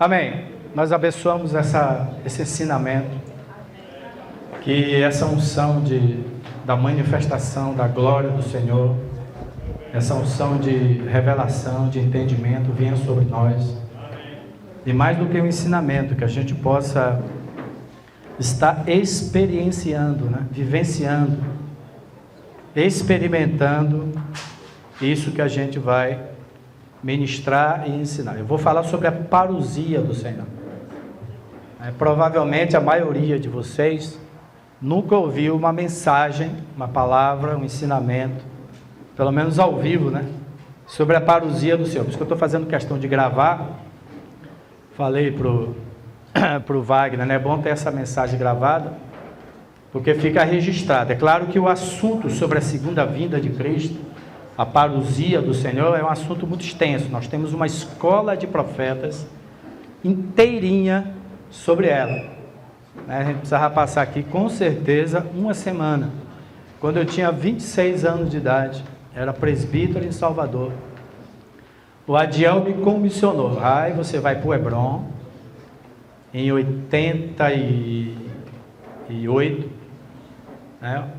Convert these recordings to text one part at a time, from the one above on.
Amém. Nós abençoamos esse ensinamento, que essa unção da manifestação da glória do Senhor, essa unção de revelação, de entendimento venha sobre nós. E mais do que um ensinamento, que a gente possa estar experienciando, vivenciando, experimentando isso que a gente vai ministrar e ensinar. Eu vou falar sobre a parousia do Senhor. Provavelmente a maioria de vocês nunca ouviu uma mensagem, uma palavra, um ensinamento, pelo menos ao vivo, sobre a parousia do Senhor. Por isso que eu estou fazendo questão de gravar. Falei pro Wagner, é bom ter essa mensagem gravada, porque fica registrado. É claro que o assunto sobre a segunda vinda de Cristo, a parousia do Senhor, é um assunto muito extenso. Nós temos uma escola de profetas inteirinha sobre ela. A gente precisava passar aqui com certeza uma semana. Quando eu tinha 26 anos de idade, era presbítero em Salvador, o Adiel me comissionou. Você vai para o Hebron em 88,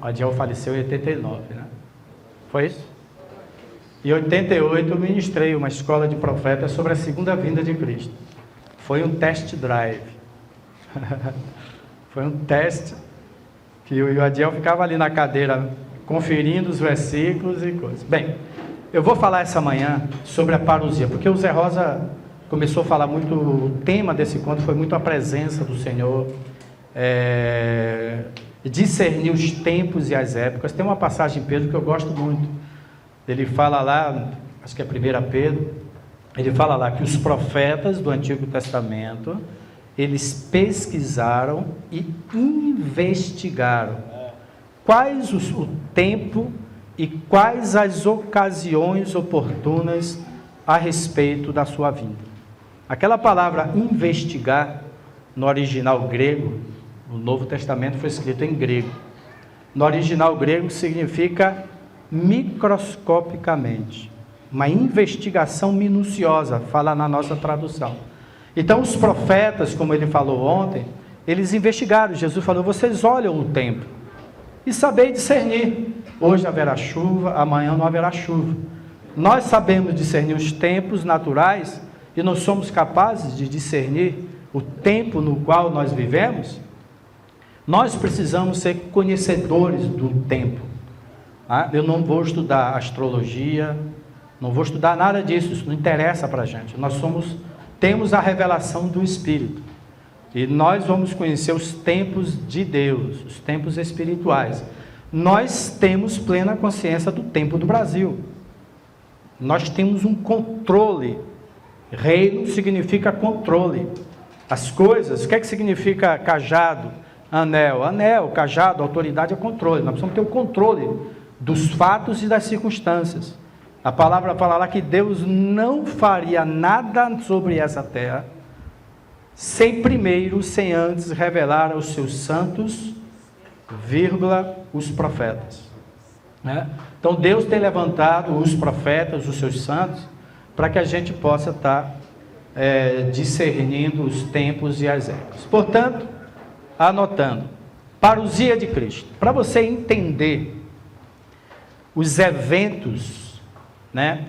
o Adiel faleceu em 89, foi isso? Em 88 eu ministrei uma escola de profetas sobre a segunda vinda de Cristo. Foi um test drive. Foi um teste que o Adiel ficava ali na cadeira conferindo os versículos e coisas. Bem, eu vou falar essa manhã sobre a parousia, porque o Zé Rosa começou a falar muito, o tema desse conto foi muito a presença do Senhor, discernir os tempos e as épocas. Tem uma passagem em Pedro que eu gosto muito. Ele fala lá, acho que é 1 Pedro, ele fala lá que os profetas do Antigo Testamento, eles pesquisaram e investigaram quais o tempo e quais as ocasiões oportunas a respeito da sua vinda. Aquela palavra investigar, no original grego, o Novo Testamento foi escrito em grego. No original grego significa microscopicamente, uma investigação minuciosa, fala na nossa tradução. Então os profetas, como ele falou ontem, eles investigaram. Jesus falou: vocês olham o tempo e sabei discernir. Hoje haverá chuva, amanhã não haverá chuva. Nós sabemos discernir os tempos naturais e não somos capazes de discernir o tempo no qual nós vivemos. Nós precisamos ser conhecedores do tempo. Eu não vou estudar astrologia, não vou estudar nada disso, isso não interessa para a gente. Nós temos a revelação do Espírito. E nós vamos conhecer os tempos de Deus, os tempos espirituais. Nós temos plena consciência do tempo do Brasil. Nós temos um controle. Reino significa controle. As coisas, o que é que significa cajado, anel? Anel, cajado, autoridade é controle. Nós precisamos ter o controle dos fatos e das circunstâncias. A palavra fala lá que Deus não faria nada sobre essa terra sem antes revelar aos seus santos, os profetas. Então Deus tem levantado os profetas, os seus santos, para que a gente possa estar discernindo os tempos e as épocas. Portanto, anotando, parousia de Cristo. Para você entender os eventos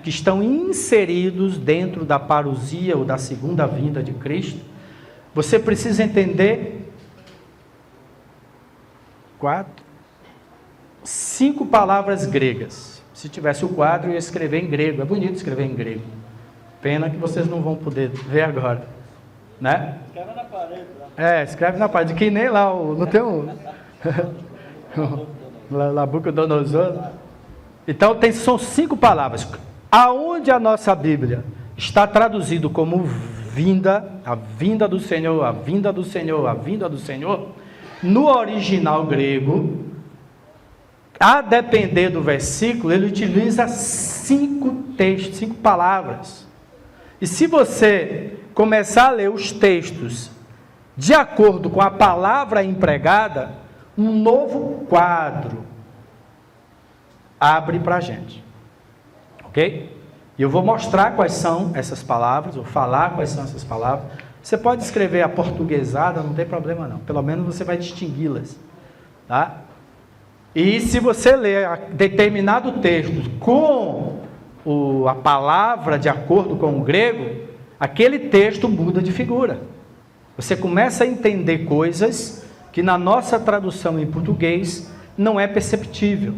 que estão inseridos dentro da parousia ou da segunda vinda de Cristo, você precisa entender 5 palavras gregas. Se tivesse o quadro, eu ia escrever em grego. É bonito escrever em grego. Pena que vocês não vão poder ver agora. Escreve na parede. Escreve na parede. Que nem lá, não tem um... Nabucodonosor. Então, são 5 palavras. Aonde a nossa Bíblia está traduzido como vinda, a vinda do Senhor, a vinda do Senhor, a vinda do Senhor, no original grego, a depender do versículo, ele utiliza 5 textos, 5 palavras. E se você começar a ler os textos de acordo com a palavra empregada, um novo quadro abre para a gente. Ok? E eu vou mostrar quais são essas palavras, vou falar quais são essas palavras, Você pode escrever a portuguesada, não tem problema não. Pelo menos você vai distingui-las. Tá? E se você ler determinado texto com a palavra de acordo com o grego, aquele texto muda de figura. Você começa a entender coisas que na nossa tradução em português não é perceptível.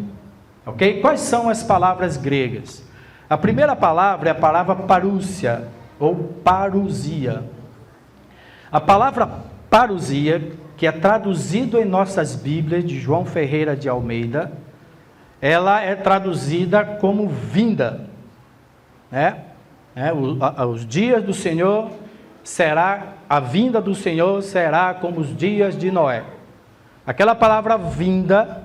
Ok? Quais são as palavras gregas? A primeira palavra é a palavra parúcia, ou parousia. A palavra parousia, que é traduzido em nossas Bíblias, de João Ferreira de Almeida, ela é traduzida como vinda. Os dias do Senhor a vinda do Senhor será como os dias de Noé. Aquela palavra vinda,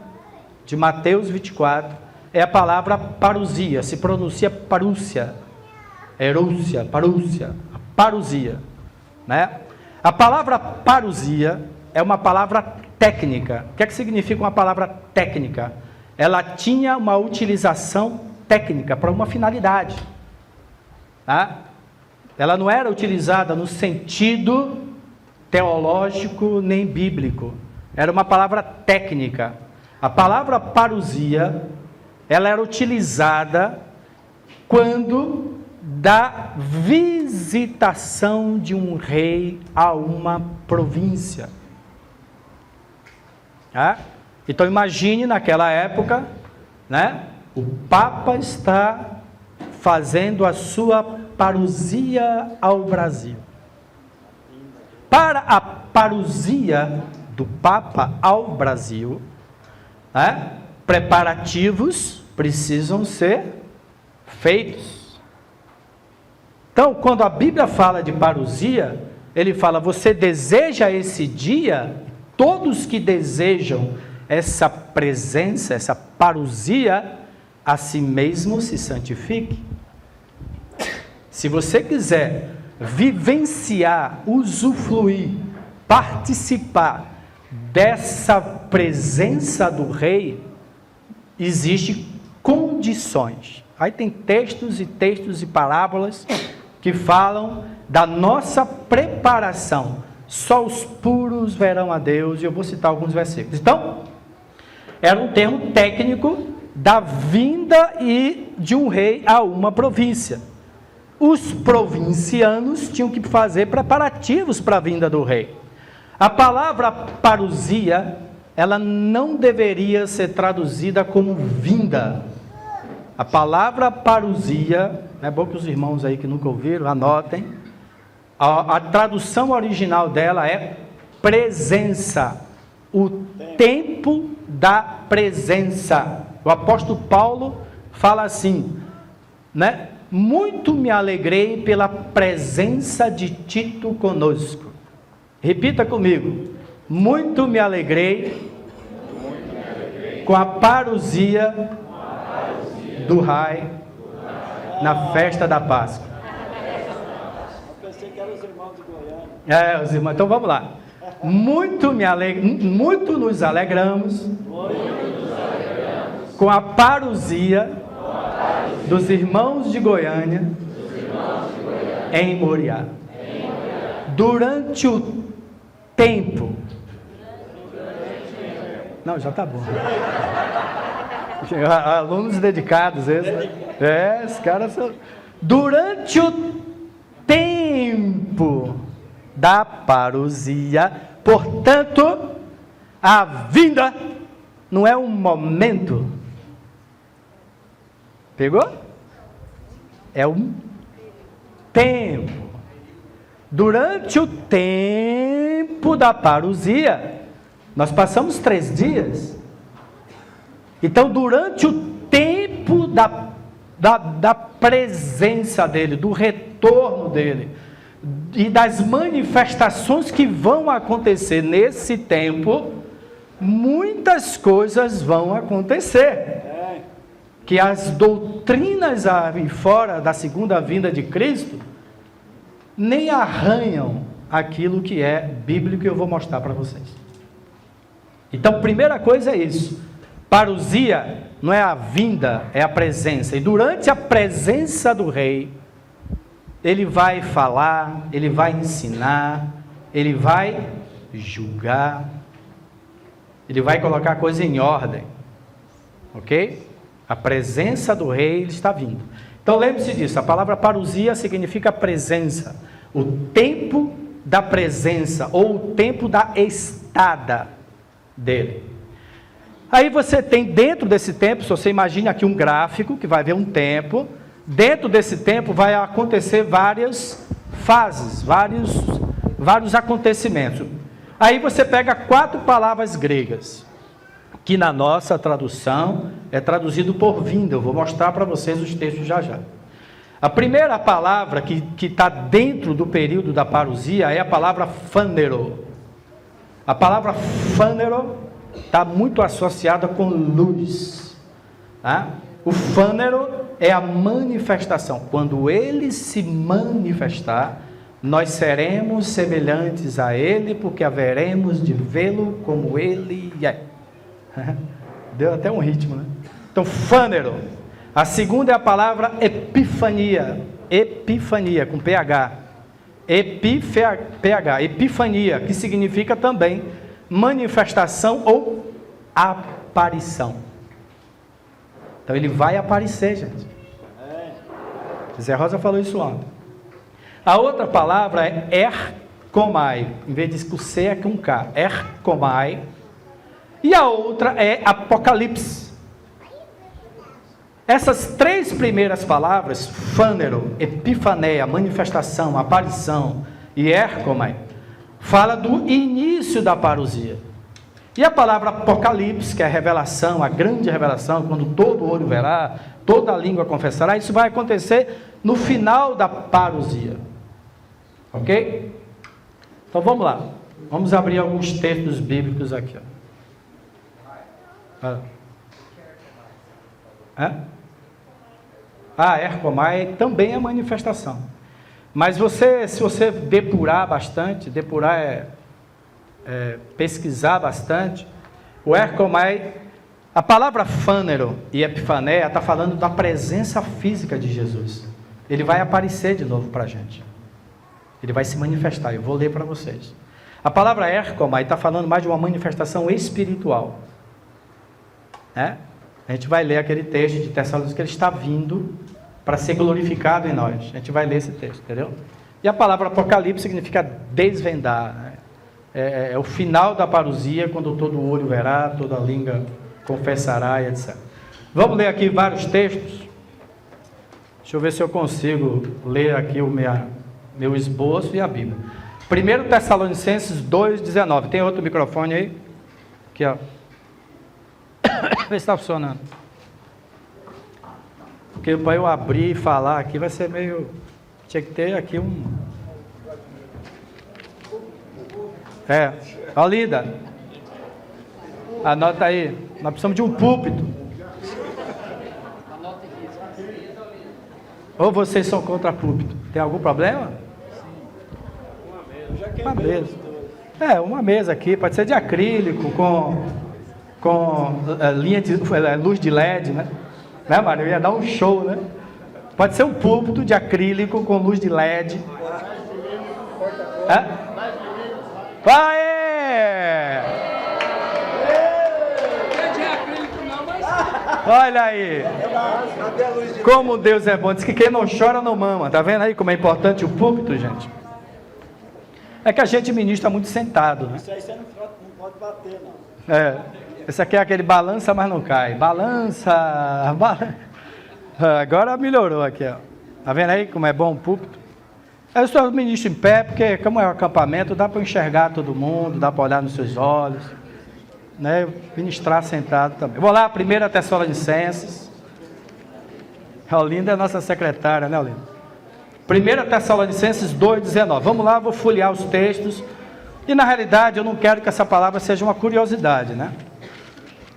de Mateus 24, é a palavra parousia, se pronuncia parúcia, erúcia, parúcia, parousia, né? A palavra parousia é uma palavra técnica. O que é que significa uma palavra técnica? Ela tinha uma utilização técnica para uma finalidade, tá? Ela não era utilizada no sentido teológico nem bíblico, era uma palavra técnica. A palavra parousia, ela era utilizada quando da visitação de um rei a uma província. Então imagine naquela época, né? O Papa está fazendo a sua parousia ao Brasil. Para a parousia do Papa ao Brasil, preparativos precisam ser feitos. Então, quando a Bíblia fala de parousia, ele fala: você deseja esse dia? Todos que desejam essa presença, essa parousia, a si mesmo se santifique. Se você quiser vivenciar, usufruir, participar dessa presença do rei, existem condições. Aí tem textos e parábolas que falam da nossa preparação. Só os puros verão a Deus, e eu vou citar alguns versículos. Então, era um termo técnico da vinda de um rei a uma província. Os provincianos tinham que fazer preparativos para a vinda do rei. A palavra parousia, ela não deveria ser traduzida como vinda. A palavra parousia, é bom que os irmãos aí que nunca ouviram, anotem. A tradução original dela é presença, o tempo da presença. O apóstolo Paulo fala assim, né? Muito me alegrei pela presença de Tito conosco. Repita comigo. Muito me alegrei com a parousia do Rai na festa da Páscoa. Eu pensei que eram os irmãos de Goiânia. Os irmãos. Então vamos lá. Muito nos alegramos com a parousia dos irmãos de Goiânia em Moriá. Durante o tempo. Não, já está bom. Alunos dedicados, esses caras são. Durante o tempo da parousia, portanto, a vinda não é um momento. Pegou? É um tempo. Durante o tempo da parousia, nós passamos 3 dias. Então, durante o tempo da presença dele, do retorno dele, e das manifestações que vão acontecer nesse tempo, muitas coisas vão acontecer. Que as doutrinas aí fora da segunda vinda de Cristo nem arranham aquilo que é bíblico, que eu vou mostrar para vocês. Então, primeira coisa é isso. Parousia não é a vinda, é a presença. E durante a presença do rei, ele vai falar, ele vai ensinar, ele vai julgar, ele vai colocar a coisa em ordem, ok? A presença do rei ele está vindo. Então lembre-se disso, a palavra parousia significa presença, o tempo da presença, ou o tempo da estada dele. Aí você tem dentro desse tempo, se você imagina aqui um gráfico, que vai ver um tempo, dentro desse tempo vai acontecer várias fases, vários acontecimentos. Aí você pega 4 palavras gregas, que na nossa tradução é traduzido por vinda. Eu vou mostrar para vocês os textos já já. A primeira palavra que está dentro do período da parousia é a palavra phânero. A palavra phânero está muito associada com luz. Tá? O phânero é a manifestação. Quando ele se manifestar, nós seremos semelhantes a ele, porque haveremos de vê-lo como ele é. Deu até um ritmo, né? Então, phânero. A segunda é a palavra epifania. Epifania, com PH. PH. Epifania, que significa também manifestação ou aparição. Então, ele vai aparecer, gente. Zé Rosa falou isso ontem. A outra palavra é erkomai. Em vez de com C, é com K. Erkomai. E a outra é Apocalipse. Essas 3 primeiras palavras, phânero, epifaneia, manifestação, aparição e erkomai, fala do início da parousia. E a palavra Apocalipse, que é a revelação, a grande revelação, quando todo olho verá, toda língua confessará, isso vai acontecer no final da parousia. Ok? Então vamos lá. Vamos abrir alguns textos bíblicos aqui. Erkomai também é manifestação. Mas se você depurar bastante, pesquisar bastante, o erkomai, a palavra phânero e epifaneia está falando da presença física de Jesus. Ele vai aparecer de novo para a gente. Ele vai se manifestar. Eu vou ler para vocês. A palavra erkomai está falando mais de uma manifestação espiritual. A gente vai ler aquele texto de Tessalonicenses que ele está vindo para ser glorificado em nós. A gente vai ler esse texto, entendeu? E a palavra Apocalipse significa desvendar. Né? É o final da parousia, quando todo olho verá, toda língua confessará e etc. Vamos ler aqui vários textos. Deixa eu ver se eu consigo ler aqui o meu esboço e a Bíblia. 1 Tessalonicenses 2,19. Tem outro microfone aí? Aqui, ó. Vê se está funcionando. Porque para eu abrir e falar aqui vai ser meio... Tinha que ter aqui um... Olinda, anota aí. Nós precisamos de um púlpito. Ou vocês são contra púlpito? Tem algum problema? Uma mesa. Uma mesa aqui. Pode ser de acrílico, com linha de luz de LED, né? Né, Mário? Ia dar um show, né? Pode ser um púlpito de acrílico com luz de LED. Vai! Olha aí! Como Deus é bom. Diz que quem não chora não mama. Tá vendo aí como é importante o púlpito, gente? É que a gente ministra muito sentado, né? Isso aí você não pode bater, não. Esse aqui é aquele balança, mas não cai. Balança. Agora melhorou aqui, ó. Tá vendo aí como é bom o púlpito? Eu só ministro em pé, porque como é um acampamento, dá para enxergar todo mundo, dá para olhar nos seus olhos, né? Ministrar sentado também. Vou lá, 1 Tessalonicenses. A Olinda é a nossa secretária, né, Olinda? 1 Tessalonicenses 2,19. Vamos lá, vou folhear os textos. E na realidade eu não quero que essa palavra seja uma curiosidade, né?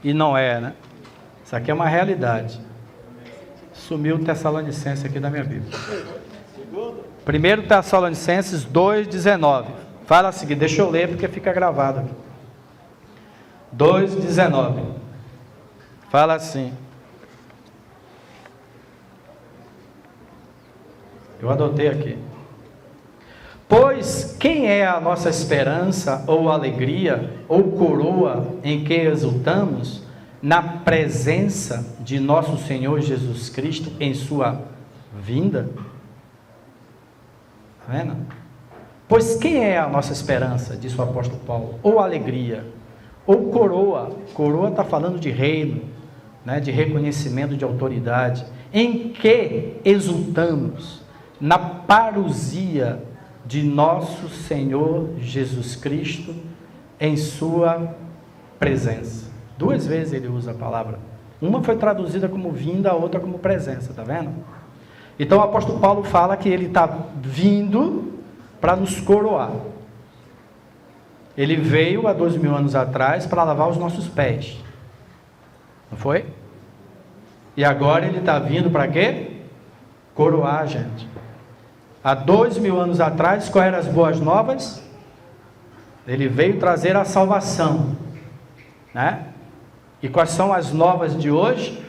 E não é, né? Isso aqui é uma realidade. Sumiu o Tessalonicense aqui da minha Bíblia. 1 Tessalonicenses 2,19. Fala o seguinte, deixa eu ler porque fica gravado aqui. 2,19. Fala assim. Eu adotei aqui. Pois quem é a nossa esperança, ou alegria, ou coroa em que exultamos, na presença de nosso Senhor Jesus Cristo em sua vinda? Está vendo? Pois quem é a nossa esperança, disse o apóstolo Paulo, ou alegria, ou coroa? Coroa está falando de reino, né, de reconhecimento de autoridade, em que exultamos, na parousia de nosso Senhor Jesus Cristo em sua presença. 2 vezes ele usa a palavra. Uma foi traduzida como vinda, a outra como presença, está vendo? Então o apóstolo Paulo fala que ele está vindo para nos coroar. Ele veio há 2000 anos atrás para lavar os nossos pés. Não foi? E agora ele está vindo para quê? Coroar a gente. Há 2000 anos atrás, quais eram as boas novas? Ele veio trazer a salvação, né? E quais são as novas de hoje?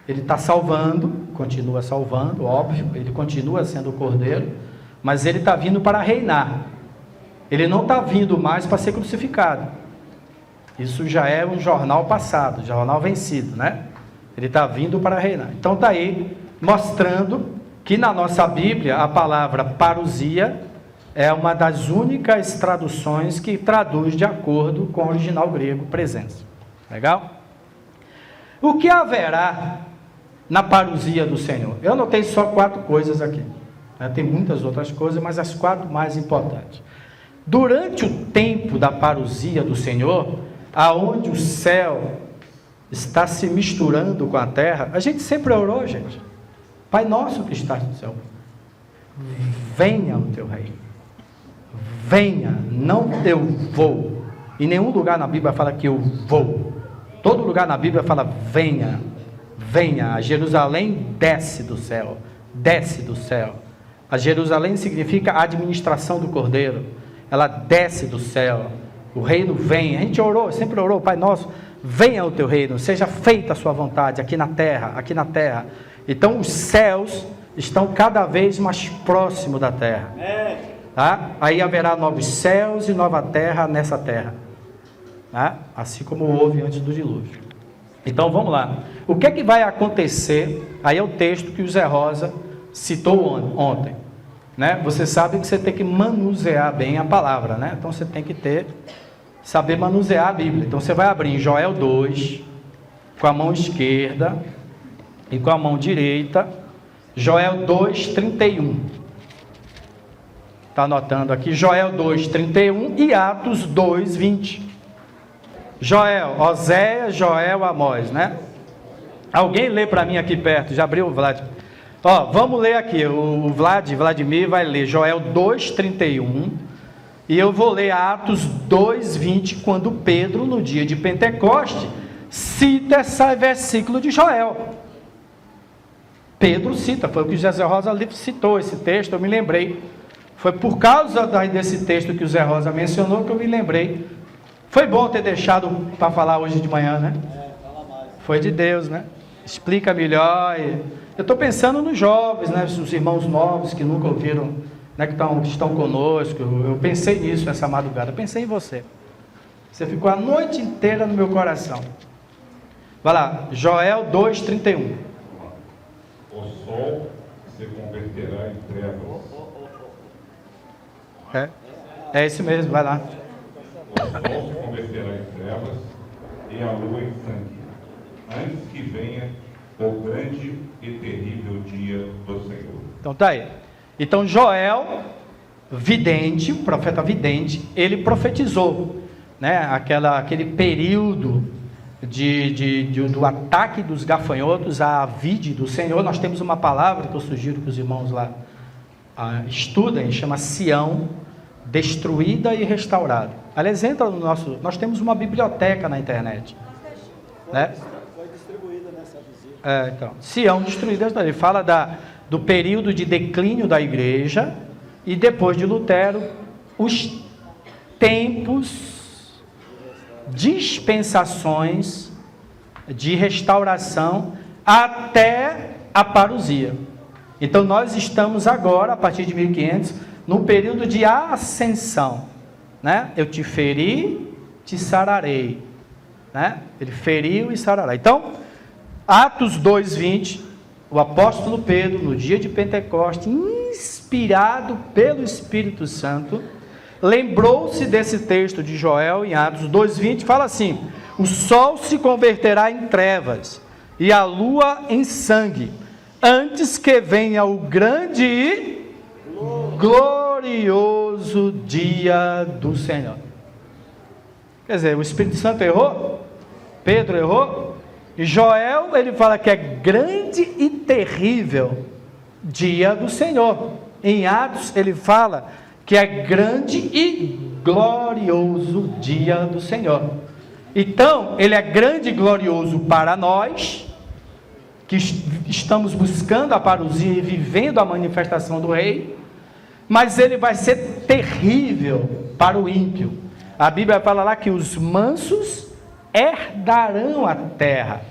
Ele está salvando, continua salvando, óbvio, ele continua sendo o Cordeiro, mas ele está vindo para reinar. Ele não está vindo mais para ser crucificado. Isso já é um jornal passado, jornal vencido, né? Ele está vindo para reinar. Então está aí mostrando que na nossa Bíblia a palavra parousia é uma das únicas traduções que traduz de acordo com o original grego presença. Legal? O que haverá na parousia do Senhor? Eu anotei só 4 coisas aqui, né? Tem muitas outras coisas, mas as 4 mais importantes. Durante o tempo da parousia do Senhor, aonde o céu está se misturando com a terra, a gente sempre orou, gente. Pai nosso que estás no céu, venha o teu reino, venha, não eu vou. Em nenhum lugar na Bíblia fala que eu vou, todo lugar na Bíblia fala venha, venha. A Jerusalém desce do céu, desce do céu. A Jerusalém significa a administração do Cordeiro, ela desce do céu, o reino vem. A gente orou, sempre orou, Pai nosso, venha o teu reino, seja feita a sua vontade aqui na terra, aqui na terra. Então os céus estão cada vez mais próximos da terra, tá? Aí haverá novos céus e nova terra nessa terra, tá? Assim como houve antes do dilúvio. Então vamos lá, o que é que vai acontecer? Aí é o texto que o Zé Rosa citou ontem, né? Você sabe que você tem que manusear bem a palavra, né? Então você tem que saber manusear a Bíblia. Então você vai abrir em Joel 2 com a mão esquerda e com a mão direita, Joel 2:31. Está anotando aqui, Joel 2:31 e Atos 2:20. Joel, Oséias, Joel, Amós, né? Alguém lê para mim aqui perto, já abriu o Vlad. Ó, vamos ler aqui, o Vladimir vai ler Joel 2:31 e eu vou ler Atos 2:20, quando Pedro, no dia de Pentecoste, cita esse versículo de Joel. Pedro cita, foi o que o Zé Rosa citou esse texto, eu me lembrei. Foi por causa desse texto que o Zé Rosa mencionou que eu me lembrei. Foi bom ter deixado para falar hoje de manhã, né? Fala mais. Foi de Deus, né? Explica melhor. Eu estou pensando nos jovens, né? Os irmãos novos que nunca ouviram, né? Que estão conosco. Eu pensei nisso essa madrugada, pensei em você. Você ficou a noite inteira no meu coração. Vai lá, Joel 2:31. O sol se converterá em trevas. É esse mesmo, vai lá. O sol se converterá em trevas e a lua em sangue, antes que venha o grande e terrível dia do Senhor. Então tá aí. Então Joel, vidente, o profeta vidente, ele profetizou, né? Aquele período do ataque dos gafanhotos à vide do Senhor. Nós temos uma palavra que eu sugiro que os irmãos lá estudem, chama Sião, destruída e restaurada. Aliás, entra no nós temos uma biblioteca na internet, né? Foi distribuída nessa visita. Então, Sião destruída, ele fala do período de declínio da igreja e depois de Lutero, os tempos, dispensações de restauração até a parousia. Então nós estamos agora, a partir de 1500, num período de ascensão, né? Eu te feri, te sararei, né? Ele feriu e sarará. Então, Atos 2:20, o apóstolo Pedro, no dia de Pentecostes, inspirado pelo Espírito Santo, lembrou-se desse texto de Joel em Atos 2:20, fala assim: o sol se converterá em trevas e a lua em sangue, antes que venha o grande e glorioso dia do Senhor. Quer dizer, o Espírito Santo errou? Pedro errou? E Joel, ele fala que é grande e terrível dia do Senhor. Em Atos, ele fala que é grande e glorioso dia do Senhor. Então, ele é grande e glorioso para nós, que estamos buscando a parousia e vivendo a manifestação do Rei, mas ele vai ser terrível para o ímpio. A Bíblia fala lá que os mansos herdarão a terra,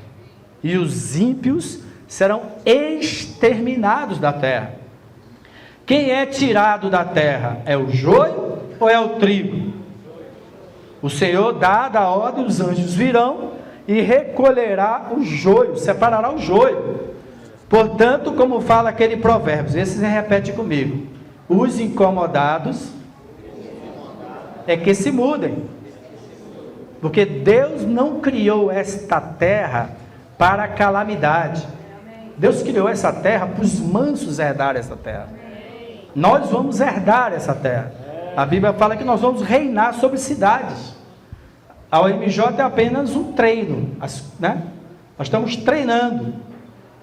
e os ímpios serão exterminados da terra. Quem é tirado da terra? É o joio ou é o trigo? O Senhor dá a ordem, os anjos virão e recolherá o joio, separará o joio. Portanto, como fala aquele provérbio, esse se repete comigo: os incomodados é que se mudem, porque Deus não criou esta terra para a calamidade. Deus criou essa terra para os mansos herdar essa terra. Nós vamos herdar essa terra. A Bíblia fala que nós vamos reinar sobre cidades. A OMJ é apenas um treino, né? Nós estamos treinando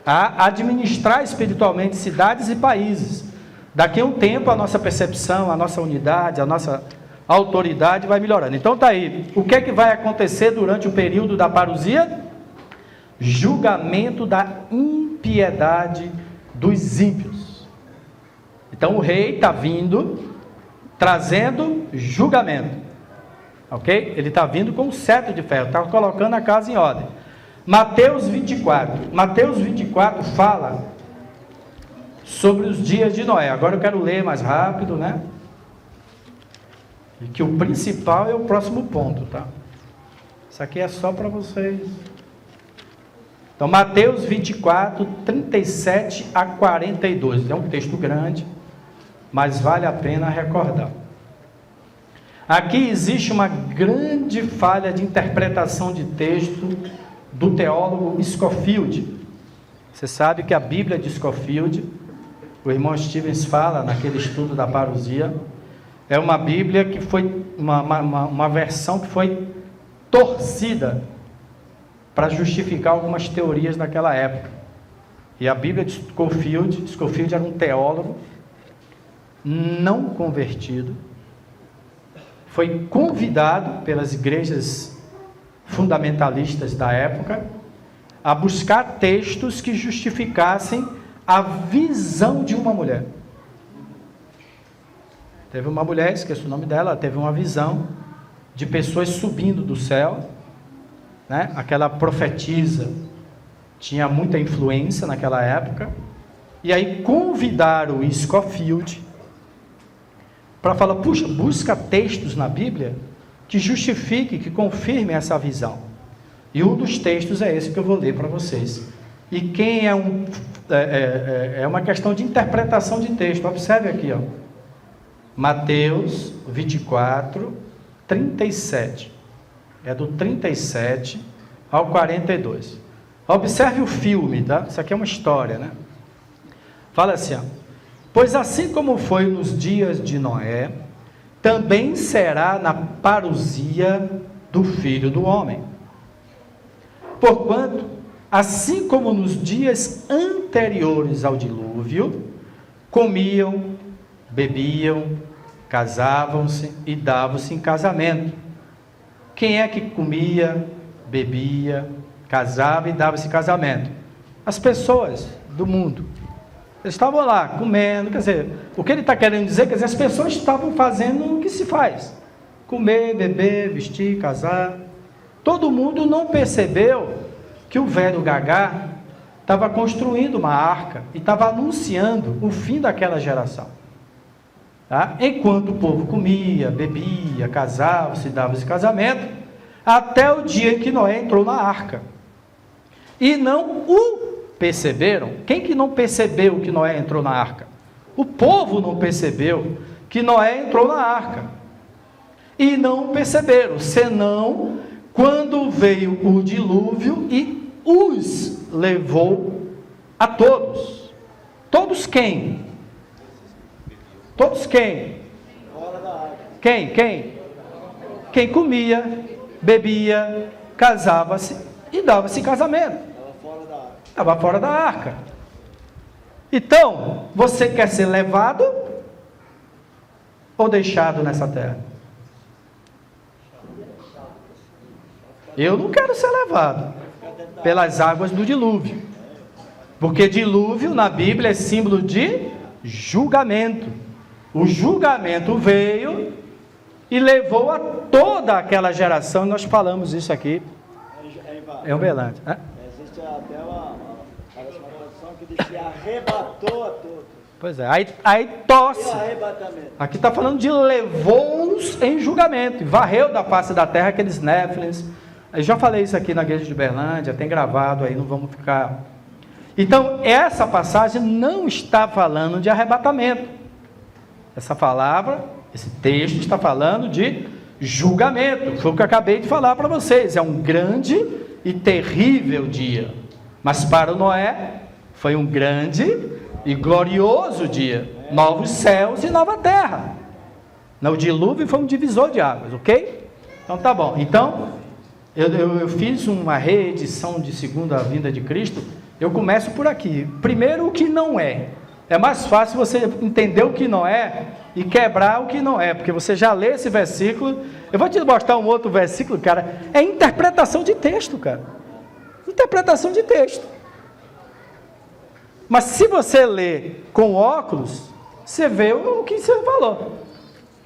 a administrar espiritualmente cidades e países. Daqui a um tempo a nossa percepção, a nossa unidade, a nossa autoridade vai melhorando. Então está aí, o que é que vai acontecer durante o período da parousia? Julgamento da impiedade dos ímpios. Então o rei está vindo, trazendo julgamento, ok? Ele está vindo com um cetro de ferro, está colocando a casa em ordem. Mateus 24 fala sobre os dias de Noé. Agora eu quero ler mais rápido, né? E que o principal é o próximo ponto, tá? Isso aqui é só para vocês. Então, Mateus 24, 37 a 42. É um texto grande, mas vale a pena recordar. Aqui existe uma grande falha de interpretação de texto do teólogo Scofield. Você sabe que a Bíblia de Scofield, o irmão Stevens fala naquele estudo da parousia, é uma Bíblia que foi uma versão que foi torcida para justificar algumas teorias daquela época. E a Bíblia de Scofield era um teólogo não convertido, foi convidado pelas igrejas fundamentalistas da época a buscar textos que justificassem a visão de uma mulher. Teve uma mulher, esqueço o nome dela, teve uma visão de pessoas subindo do céu, né? Aquela profetisa tinha muita influência naquela época, e aí convidaram o Scofield para falar: puxa, busca textos na Bíblia que justifique, que confirme essa visão. E um dos textos é esse que eu vou ler para vocês. E quem é uma questão de interpretação de texto. Observe aqui, ó. Mateus 24, 37. É do 37 ao 42. Observe o filme, tá? Isso aqui é uma história, né? Fala assim, ó: pois assim como foi nos dias de Noé, também será na parousia do Filho do Homem. Porquanto, assim como nos dias anteriores ao dilúvio, comiam, bebiam, casavam-se e davam-se em casamento. Quem é que comia, bebia, casava e dava-se em casamento? As pessoas do mundo. Eles estavam lá comendo, quer dizer, o que ele está querendo dizer, quer dizer, as pessoas estavam fazendo o que se faz: comer, beber, vestir, casar. Todo mundo não percebeu que o velho Gagá estava construindo uma arca e estava anunciando o fim daquela geração. Tá? Enquanto o povo comia, bebia, casava, se dava esse casamento, até o dia em que Noé entrou na arca. E não o perceberam. Quem que não percebeu que Noé entrou na arca? O povo não percebeu que Noé entrou na arca. E não perceberam, senão quando veio o dilúvio e os levou a todos. Todos quem? Todos quem? Fora da água. Quem? Quem comia, bebia, casava-se e dava-se casamento. Estava fora da água. Estava fora da arca. Então, você quer ser levado ou deixado nessa terra? Eu não quero ser levado pelas águas do dilúvio. Porque dilúvio na Bíblia é símbolo de julgamento. O julgamento veio e levou a toda aquela geração. Nós falamos isso aqui em Uberlândia. Existe até uma tradução que diz que arrebatou a todos. Pois é, aí tosse. E arrebatamento. Aqui está falando de levou-os em julgamento, e varreu da face da terra aqueles néfilins. Eu já falei isso aqui na igreja de Uberlândia, tem gravado aí, não vamos ficar... Então, essa passagem não está falando de arrebatamento. Essa palavra, esse texto está falando de julgamento. Foi o que eu acabei de falar para vocês. É um grande e terrível dia. Mas para o Noé, foi um grande e glorioso dia. Novos céus e nova terra. O dilúvio foi um divisor de águas, ok? Então tá bom. Então, eu fiz uma reedição de Segunda Vinda de Cristo. Eu começo por aqui. Primeiro, o que não é. É mais fácil você entender o que não é e quebrar o que não é, porque você já lê esse versículo. Eu vou te mostrar um outro versículo, cara. É interpretação de texto, cara. Interpretação de texto. Mas se você lê com óculos, você vê o que você falou.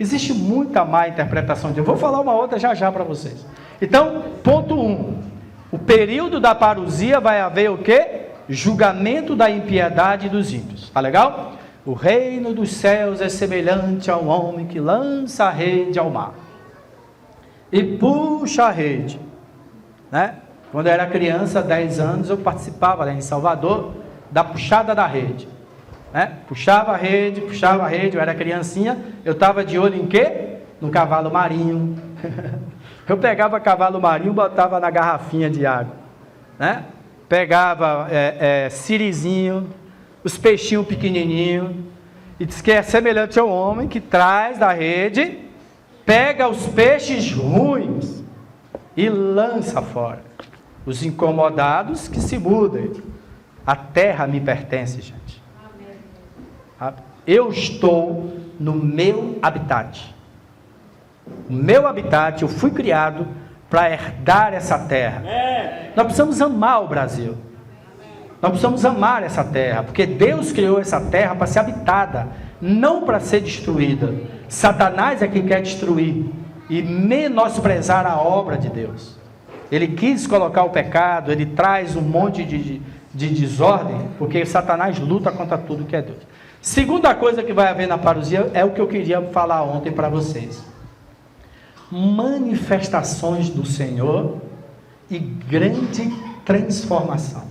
Existe muita má interpretação de... Eu vou falar uma outra já para vocês. Então, ponto 1. O período da parousia vai haver o quê? Julgamento da impiedade dos ímpios. Tá legal? O reino dos céus é semelhante a um homem que lança a rede ao mar e puxa a rede, né? Quando eu era criança, 10 anos, eu participava lá em Salvador da puxada da rede, né? Puxava a rede, eu era criancinha, eu estava de olho em quê? No cavalo marinho. Eu pegava cavalo marinho, botava na garrafinha de água, né? Pegava sirizinho, os peixinhos pequenininhos, e diz que é semelhante ao homem que traz da rede, pega os peixes ruins e lança fora. Os incomodados que se mudem. A terra me pertence, gente. Eu estou no meu habitat. O meu habitat, eu fui criado para herdar essa terra. Nós precisamos amar o Brasil. Nós precisamos amar essa terra, porque Deus criou essa terra para ser habitada, não para ser destruída. Satanás é quem quer destruir e menosprezar a obra de Deus. Ele quis colocar o pecado, ele traz um monte de desordem, porque Satanás luta contra tudo que é Deus. Segunda coisa que vai haver na parousia é o que eu queria falar ontem para vocês. Manifestações do Senhor e grande transformação.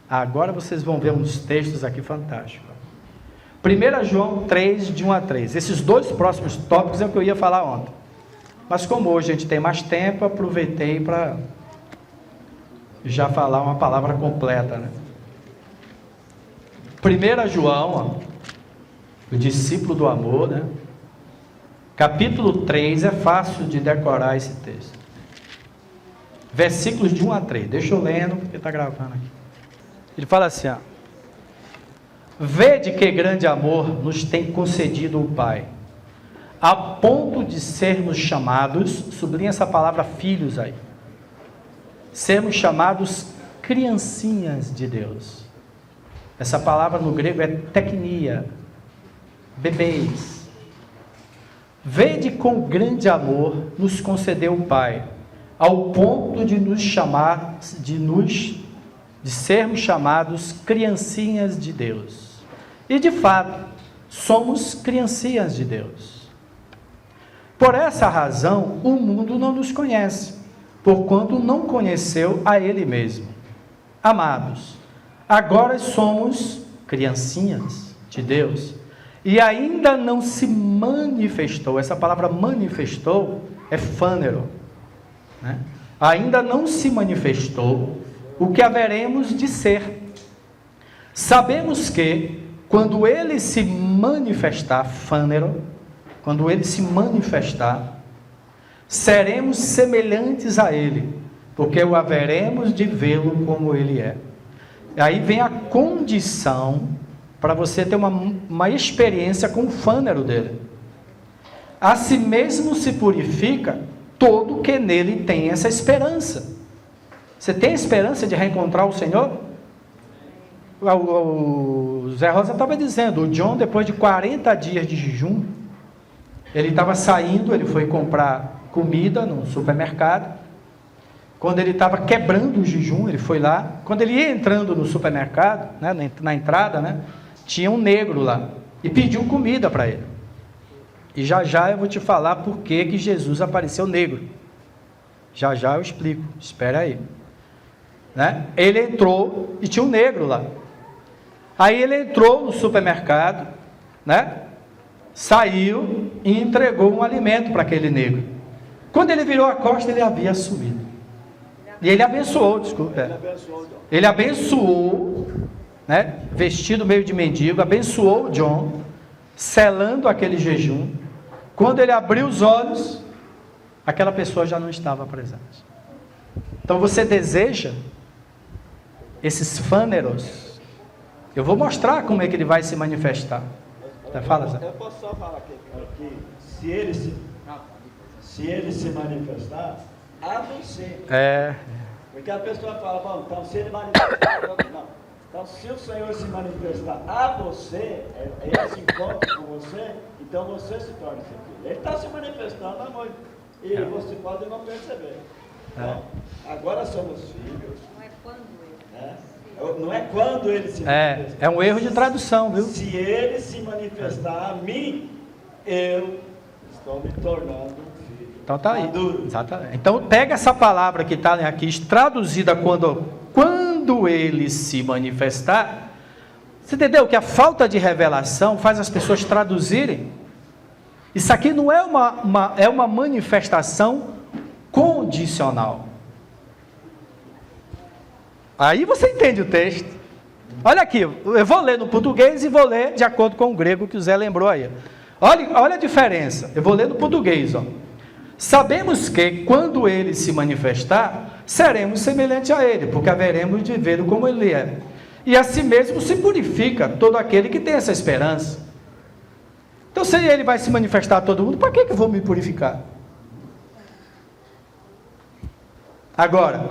Agora vocês vão ver uns textos aqui fantásticos. 1 João 3, de 1 a 3. Esses dois próximos tópicos é o que eu ia falar ontem. Mas como hoje a gente tem mais tempo, aproveitei para já falar uma palavra completa, né? 1 João, o discípulo do amor, né? Capítulo 3, é fácil de decorar esse texto. Versículos de 1 a 3. Deixa eu lendo, porque está gravando aqui. Ele fala assim, ó: vede que grande amor nos tem concedido o Pai, a ponto de sermos chamados, sublinha essa palavra filhos aí, sermos chamados criancinhas de Deus. Essa palavra no grego é teknia, bebês. Vede com grande amor nos concedeu o Pai, ao ponto de nos chamar, de sermos chamados criancinhas de Deus. E de fato, somos criancinhas de Deus. Por essa razão, o mundo não nos conhece, porquanto não conheceu a Ele mesmo. Amados, agora somos criancinhas de Deus, e ainda não se manifestou, essa palavra manifestou é fânero, né? Ainda não se manifestou o que haveremos de ser. Sabemos que, quando Ele se manifestar, fânero, quando Ele se manifestar, seremos semelhantes a Ele, porque o haveremos de vê-lo como Ele é. E aí vem a condição para você ter uma experiência com o fânero dele. A si mesmo se purifica todo que nele tem essa esperança. Você tem esperança de reencontrar o Senhor? O Zé Rosa estava dizendo, o John, depois de 40 dias de jejum, ele estava saindo, ele foi comprar comida no supermercado. Quando ele estava quebrando o jejum, ele foi lá. Quando ele ia entrando no supermercado, né, na entrada, né, tinha um negro lá e pediu comida para ele. E já já eu vou te falar por que Jesus apareceu negro. Já já eu explico, espera aí. Né? Ele entrou e tinha um negro lá. Aí ele entrou no supermercado, né? Saiu e entregou um alimento para aquele negro. Quando ele virou a costa, ele havia sumido. E ele abençoou, desculpa. Ele abençoou, né? Vestido meio de mendigo, abençoou o John, selando aquele jejum. Quando ele abriu os olhos, aquela pessoa já não estava presente. Então você deseja esses fâneros? Eu vou mostrar como é que ele vai se manifestar. Fala, Zé. Eu posso só falar que se ele se manifestar a você. Porque a pessoa fala, bom, então se ele manifestar, não. Então se o Senhor se manifestar a você, esse encontro com você, então você se torna seu filho. Ele está se manifestando a noite. E você pode não perceber. Então, agora somos filhos. Não é quando ele. Não é quando ele se manifestar. É um erro de tradução, viu? Se ele se manifestar a mim, eu estou me tornando um filho. Então tá aí. Maduro. Exatamente. Então pega essa palavra que está aqui, traduzida quando ele se manifestar. Você entendeu que a falta de revelação faz as pessoas traduzirem? Isso aqui não é uma manifestação condicional. Aí você entende o texto. Olha aqui, eu vou ler no português e vou ler de acordo com o grego que o Zé lembrou aí. Olha a diferença. Eu vou ler no português. Sabemos que quando ele se manifestar, seremos semelhantes a ele, porque haveremos de vê-lo como ele é. E assim mesmo se purifica todo aquele que tem essa esperança. Então, se ele vai se manifestar a todo mundo, para que eu vou me purificar? Agora,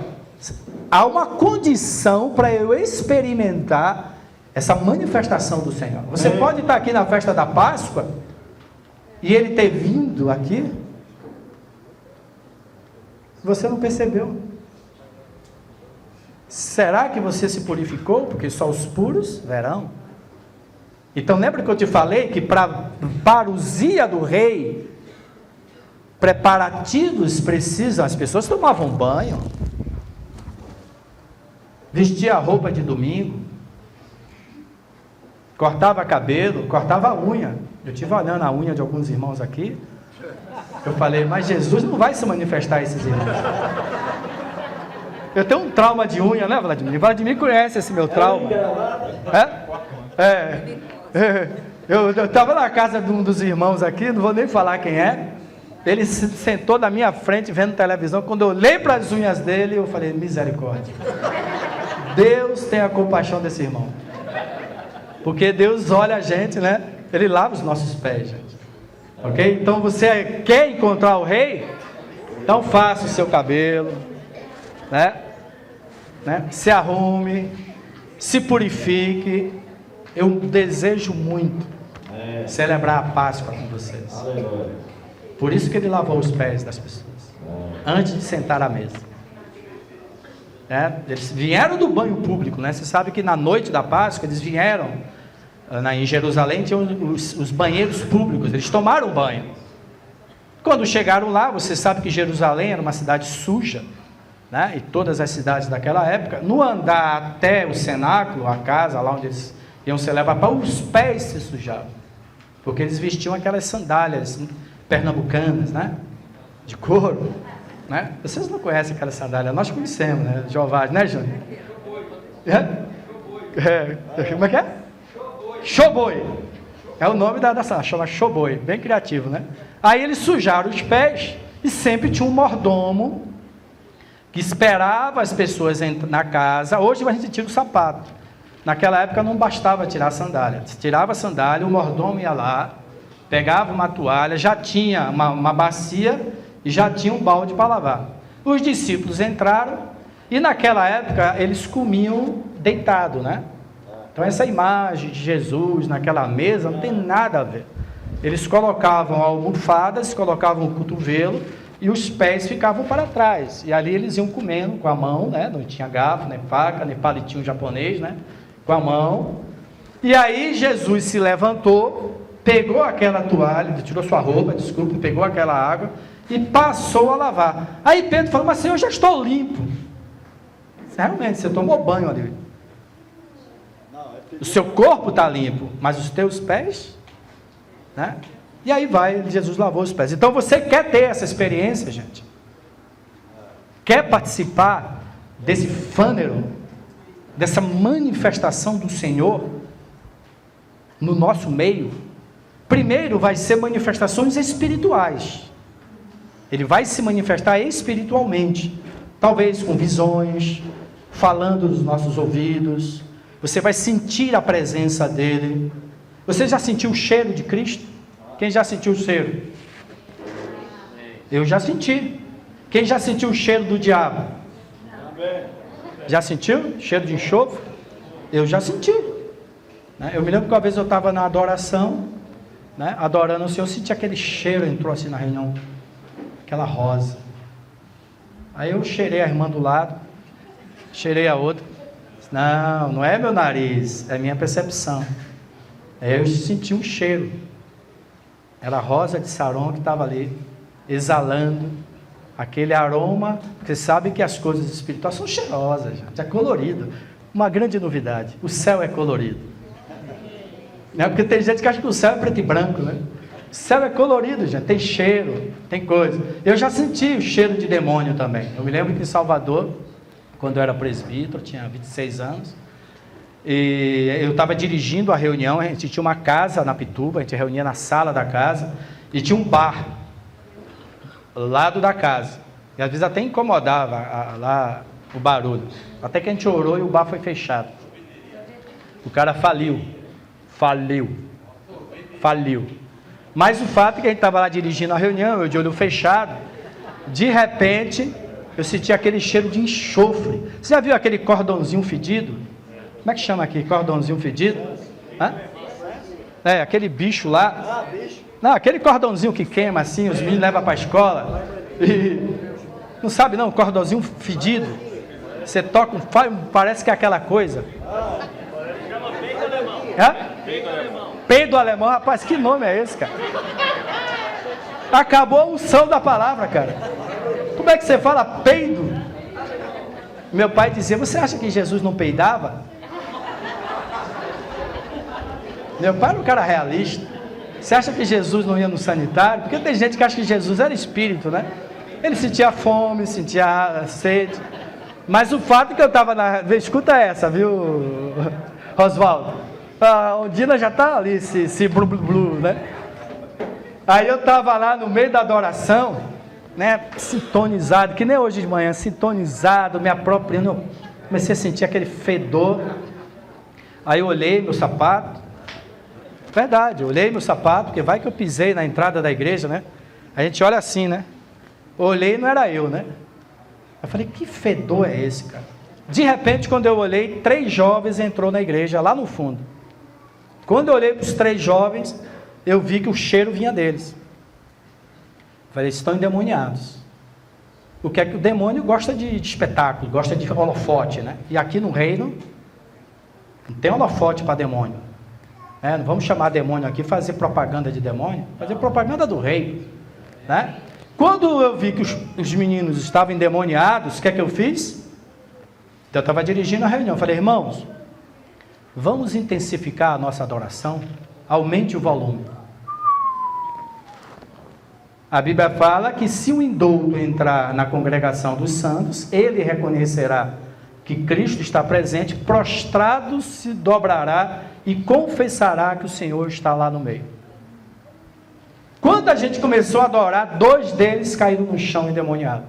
há uma condição para eu experimentar essa manifestação do Senhor. Você pode estar aqui na festa da Páscoa e ele ter vindo aqui, você não percebeu. Será que você se purificou? Porque só os puros verão. Então lembra que eu te falei que para parousia do rei, preparativos precisam, as pessoas tomavam banho, vestia a roupa de domingo, cortava cabelo, cortava a unha. Eu estive olhando a unha de alguns irmãos aqui, eu falei, mas Jesus não vai se manifestar a esses irmãos. Eu tenho um trauma de unha, né, Vladimir? Vladimir conhece esse meu trauma. Eu estava na casa de um dos irmãos aqui, não vou nem falar quem é. Ele se sentou na minha frente vendo televisão. Quando eu olhei para as unhas dele, eu falei, misericórdia. Deus tenha compaixão desse irmão. Porque Deus olha a gente, né? Ele lava os nossos pés, gente. Ok? Então você quer encontrar o rei? Então faça o seu cabelo, né? Se arrume, se purifique. Eu desejo muito celebrar a Páscoa com vocês. Por isso que ele lavou os pés das pessoas. antes de sentar à mesa. Eles vieram do banho público, né? Você sabe que na noite da Páscoa eles vieram, em Jerusalém tinham os banheiros públicos, eles tomaram banho. Quando chegaram lá, você sabe que Jerusalém era uma cidade suja, né? E todas as cidades daquela época, no andar até o cenáculo, a casa lá onde eles iam ser levados, para os pés se sujavam, porque eles vestiam aquelas sandálias pernambucanas, né? De couro, né? Vocês não conhecem aquela sandália, nós conhecemos, né? Jovais, né, Júnior? Como é que é? Showboy. É o nome da sandália, chama Showboy, bem criativo, né? Aí eles sujaram os pés e sempre tinha um mordomo que esperava as pessoas na casa. Hoje a gente tira o sapato. Naquela época não bastava tirar a sandália. Se tirava a sandália, o mordomo ia lá, pegava uma toalha, já tinha uma bacia e já tinha um balde para lavar. Os discípulos entraram e naquela época eles comiam deitado, né? Então essa imagem de Jesus naquela mesa não tem nada a ver. Eles colocavam almofadas, colocavam o cotovelo e os pés ficavam para trás. E ali eles iam comendo com a mão, né? Não tinha garfo, nem faca, nem palitinho japonês, né? Com a mão. E aí Jesus se levantou, pegou aquela toalha, tirou sua roupa, desculpa, pegou aquela água e passou a lavar. Aí Pedro falou, mas Senhor, eu já estou limpo. Realmente, você tomou banho ali. O seu corpo está limpo, mas os teus pés, né? E aí Jesus lavou os pés. Então você quer ter essa experiência, gente? Quer participar desse fânero, dessa manifestação do Senhor no nosso meio? Primeiro vai ser manifestações espirituais. Ele vai se manifestar espiritualmente, talvez com visões, falando nos nossos ouvidos. Você vai sentir a presença dele. Você já sentiu o cheiro de Cristo? Quem já sentiu o cheiro? Eu já senti. Quem já sentiu o cheiro do diabo? Já sentiu? Cheiro de enxofre? Eu já senti. Eu me lembro que uma vez eu estava na adoração, né, adorando o Senhor, eu senti aquele cheiro, entrou assim na reunião, aquela rosa. Aí eu cheirei a irmã do lado, cheirei a outra. Não é meu nariz, é minha percepção. Aí eu senti um cheiro. Era a rosa de Saron que estava ali, exalando aquele aroma. Porque sabe que as coisas espirituais são cheirosas, gente, é colorido. Uma grande novidade, o céu é colorido. Não é porque tem gente que acha que o céu é preto e branco, né? O céu é colorido, gente, tem cheiro, tem coisa. Eu já senti o cheiro de demônio também. Eu me lembro que em Salvador, quando eu era presbítero, tinha 26 anos, e eu estava dirigindo a reunião. A gente tinha uma casa na Pituba, a gente reunia na sala da casa, e tinha um bar ao lado da casa, e às vezes até incomodava lá o barulho, até que a gente orou e o bar foi fechado. O cara faliu, mas o fato é que a gente estava lá dirigindo a reunião, eu de olho fechado, de repente eu senti aquele cheiro de enxofre. Você já viu aquele cordãozinho fedido? Como é que chama aqui? Cordãozinho fedido? Hã? É, aquele bicho lá. Não, aquele cordãozinho que queima assim, os meninos levam para a escola. E, não sabe não, cordãozinho fedido. Você toca, parece que é aquela coisa. Chama peido alemão. Hã? Peido alemão, rapaz, que nome é esse, cara? Acabou a unção da palavra, cara. Como é que você fala peido? Meu pai dizia, você acha que Jesus não peidava? Meu pai era um cara realista. Você acha que Jesus não ia no sanitário? Porque tem gente que acha que Jesus era espírito, né? Ele sentia fome, sentia sede. Mas o fato é que eu estava na... Escuta essa, viu, Oswaldo? A Ondina já está ali, se blu, blu, blu, né? Aí eu estava lá no meio da adoração, né? Sintonizado, que nem hoje de manhã, sintonizado, me apropriando. Eu comecei a sentir aquele fedor. Aí eu olhei meu sapato. Verdade, eu olhei meu sapato, porque vai que eu pisei na entrada da igreja, né? A gente olha assim, né? Olhei, não era eu, né? Eu falei, que fedor é esse, cara? De repente, quando eu olhei, 3 jovens entrou na igreja, lá no fundo. Quando eu olhei para os 3 jovens, eu vi que o cheiro vinha deles. Eu falei, estão endemoniados. o que é que o demônio gosta de espetáculo, gosta de holofote, né? E aqui no reino não tem holofote para demônio. Não vamos chamar demônio aqui, fazer propaganda de demônio, fazer propaganda do rei, né? Quando eu vi que os meninos estavam endemoniados, o que é que eu fiz? Eu estava dirigindo a reunião, falei, irmãos, vamos intensificar a nossa adoração, aumente o volume. A Bíblia fala que se o indulto entrar na congregação dos santos, ele reconhecerá que Cristo está presente, prostrado se dobrará e confessará que o Senhor está lá no meio. Quando a gente começou a adorar, 2 deles caíram no chão endemoniados.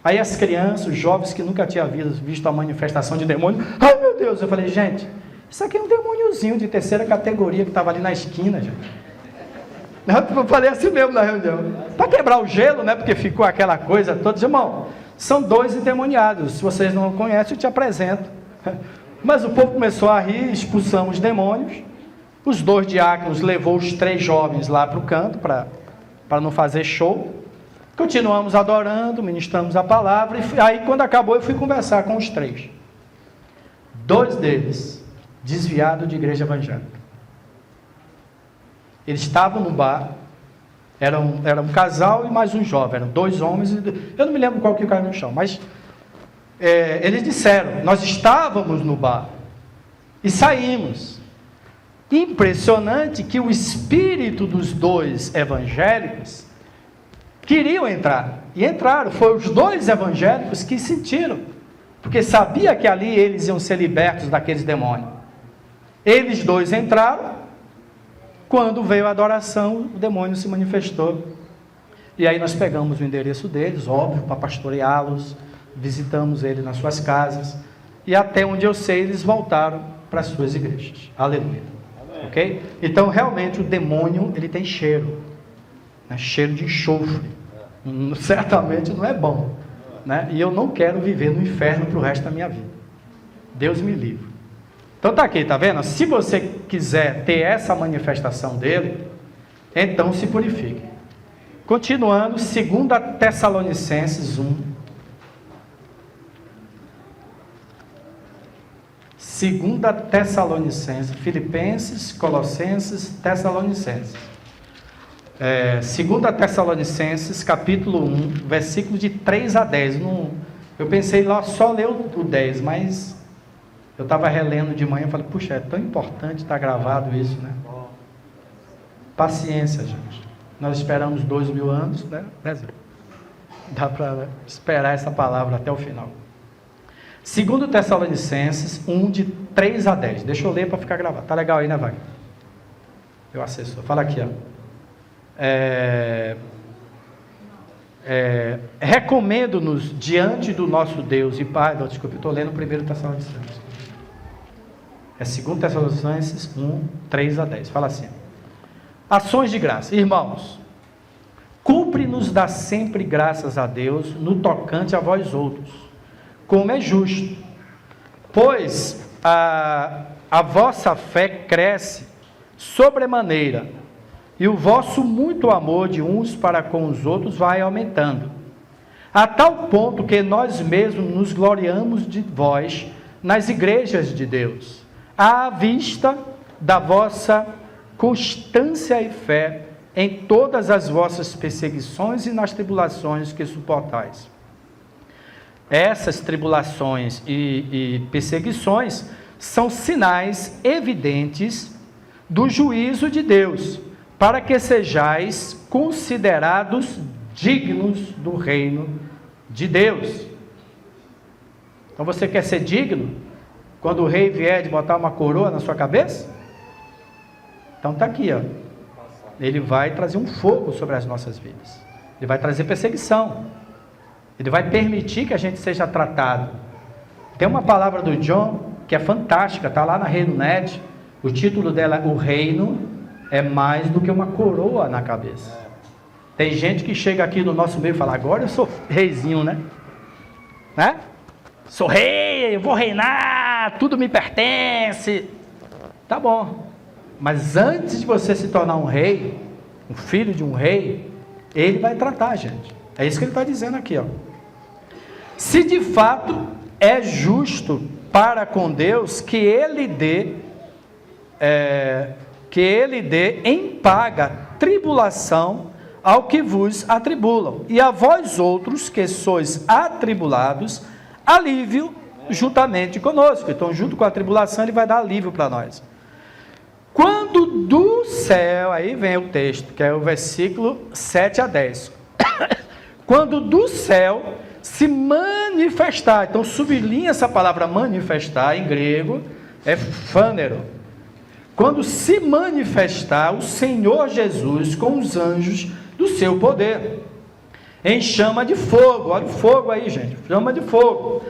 Aí as crianças, os jovens que nunca tinham visto a manifestação de demônio, ai meu Deus, eu falei, gente, isso aqui é um demôniozinho de 3ª categoria que estava ali na esquina, gente. Eu falei assim mesmo na reunião, para quebrar o gelo, né, porque ficou aquela coisa toda, irmão, são 2 endemoniados, se vocês não conhecem, eu te apresento. Mas o povo começou a rir, expulsamos os demônios, os 2 diáconos levou os 3 jovens lá para o canto, para não fazer show, continuamos adorando, ministramos a palavra, e aí quando acabou eu fui conversar com os 3. 2 deles, desviados de igreja evangélica. Eles estavam no bar, era um casal e mais um jovem, eram 2 homens, eu não me lembro qual que caiu no chão, mas eles disseram, nós estávamos no bar e saímos. Impressionante que o espírito dos 2 evangélicos queriam entrar, e entraram, foram os 2 evangélicos que sentiram, porque sabia que ali eles iam ser libertos daqueles demônios. Eles 2 entraram, quando veio a adoração, o demônio se manifestou, e aí nós pegamos o endereço deles, óbvio, para pastoreá-los, visitamos eles nas suas casas, e até onde eu sei, eles voltaram para as suas igrejas, aleluia, ok? Então realmente o demônio, ele tem cheiro, né? Cheiro de enxofre, certamente não é bom, né? E eu não quero viver no inferno para o resto da minha vida, Deus me livre. Então está aqui, está vendo? Se você quiser ter essa manifestação dele, então se purifique. Continuando, 2 Tessalonicenses 1. 2 Tessalonicenses, Filipenses, Colossenses, Tessalonicenses. 2 Tessalonicenses, capítulo 1, versículo de 3 a 10. Eu pensei lá só ler o 10, mas eu estava relendo de manhã e falei, puxa, é tão importante estar gravado isso, né? Paciência, gente. Nós esperamos 2000 anos, né? Dá para esperar essa palavra até o final. 2 Tessalonicenses 1, de 3 a 10. Deixa eu ler para ficar gravado. Tá legal aí, né, Wagner? Meu assessor. Fala aqui, ó. Recomendo-nos diante do nosso Deus e Pai. Não, desculpa, eu estou lendo 1 Tessalonicenses. 2 Tessalonicenses 1, 3 a 10. Fala assim: ações de graça. Irmãos, cumpre-nos dar sempre graças a Deus no tocante a vós outros, como é justo, pois a vossa fé cresce sobremaneira, e o vosso muito amor de uns para com os outros vai aumentando, a tal ponto que nós mesmos nos gloriamos de vós nas igrejas de Deus, à vista da vossa constância e fé em todas as vossas perseguições e nas tribulações que suportais. Essas tribulações e perseguições são sinais evidentes do juízo de Deus, para que sejais considerados dignos do reino de Deus. Então você quer ser digno? Quando o rei vier de botar uma coroa na sua cabeça? Então está aqui, ó. Ele vai trazer um fogo sobre as nossas vidas. Ele vai trazer perseguição. Ele vai permitir que a gente seja tratado. Tem uma palavra do John que é fantástica, está lá na Reino Net. O título dela, o reino é mais do que uma coroa na cabeça. Tem gente que chega aqui no nosso meio e fala, agora eu sou reizinho, né? Sou rei, eu vou reinar, tudo me pertence. Tá bom. Mas antes de você se tornar um rei, um filho de um rei, ele vai tratar a gente. É isso que ele está dizendo aqui, ó. se de fato é justo para com Deus que Ele dê em paga tribulação ao que vos atribulam, e a vós outros que sois atribulados, alívio juntamente conosco. Então, junto com a tribulação, Ele vai dar alívio para nós. Quando do céu, aí vem o texto, que é o versículo 7 a 10. Quando do céu se manifestar, então sublinha essa palavra manifestar, em grego, é phânero. Quando se manifestar o Senhor Jesus com os anjos do seu poder, em chama de fogo, olha o fogo aí, gente, chama de fogo,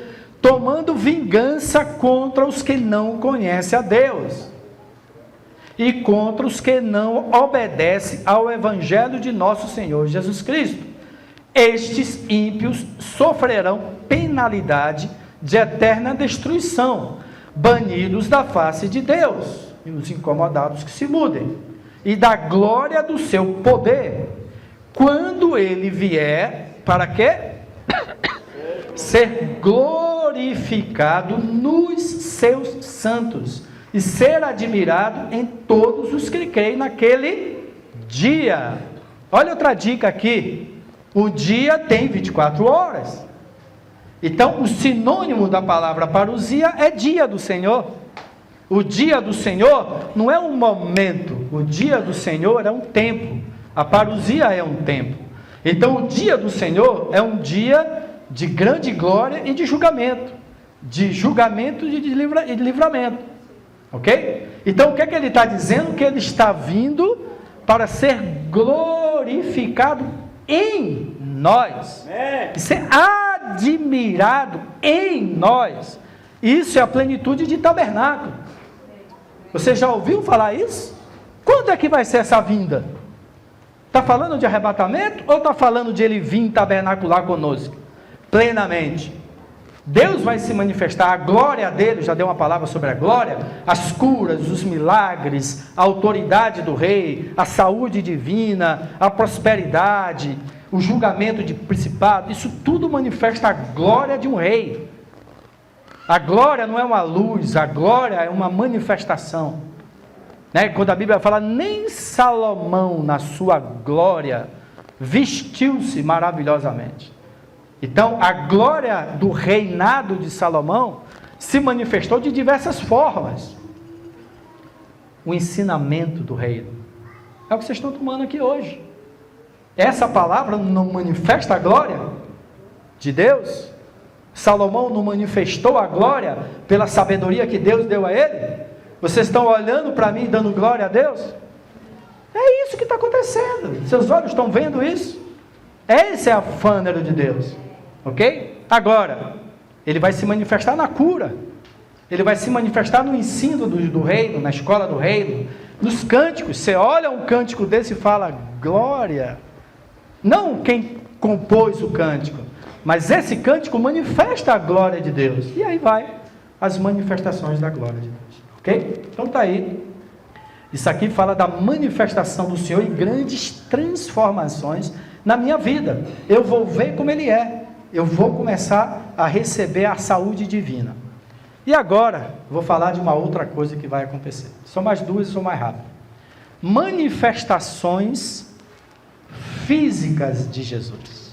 tomando vingança contra os que não conhecem a Deus, e contra os que não obedecem ao Evangelho de nosso Senhor Jesus Cristo. Estes ímpios sofrerão penalidade de eterna destruição, banidos da face de Deus, e os incomodados que se mudem, e da glória do seu poder, quando Ele vier, para quê? Ser glorificado nos seus santos, e ser admirado em todos os que creem naquele dia. Olha outra dica aqui, o dia tem 24 horas, então o sinônimo da palavra parousia é dia do Senhor. O dia do Senhor não é um momento, o dia do Senhor é um tempo, a parousia é um tempo. Então o dia do Senhor é um dia de grande glória e de julgamento e de livramento, ok? Então o que é que ele está dizendo? Que ele está vindo para ser glorificado em nós, e ser admirado em nós. Isso é a plenitude de tabernáculo. Você já ouviu falar isso? Quando é que vai ser essa vinda? Está falando de arrebatamento ou está falando de Ele vir tabernacular conosco? Plenamente. Deus vai se manifestar, a glória dele, já deu uma palavra sobre a glória, as curas, os milagres, a autoridade do rei, a saúde divina, a prosperidade, o julgamento de principado, isso tudo manifesta a glória de um rei. A glória não é uma luz, a glória é uma manifestação, né? Quando a Bíblia fala, nem Salomão na sua glória vestiu-se maravilhosamente. Então a glória do reinado de Salomão se manifestou de diversas formas. O ensinamento do reino é o que vocês estão tomando aqui hoje. Essa palavra não manifesta a glória de Deus? Salomão não manifestou a glória pela sabedoria que Deus deu a ele? Vocês estão olhando para mim e dando glória a Deus? É isso que está acontecendo. Seus olhos estão vendo isso? Esse é a phânero de Deus, ok? Agora, ele vai se manifestar na cura, ele vai se manifestar no ensino do reino, na escola do reino, nos cânticos. Você olha um cântico desse e fala, glória. Não quem compôs o cântico, mas esse cântico manifesta a glória de Deus. E aí vai as manifestações da glória de Deus. Ok? Então está aí. Isso aqui fala da manifestação do Senhor em grandes transformações na minha vida. Eu vou ver como Ele é. Eu vou começar a receber a saúde divina. E agora, vou falar de uma outra coisa que vai acontecer. São mais duas e sou mais rápido. Manifestações físicas de Jesus.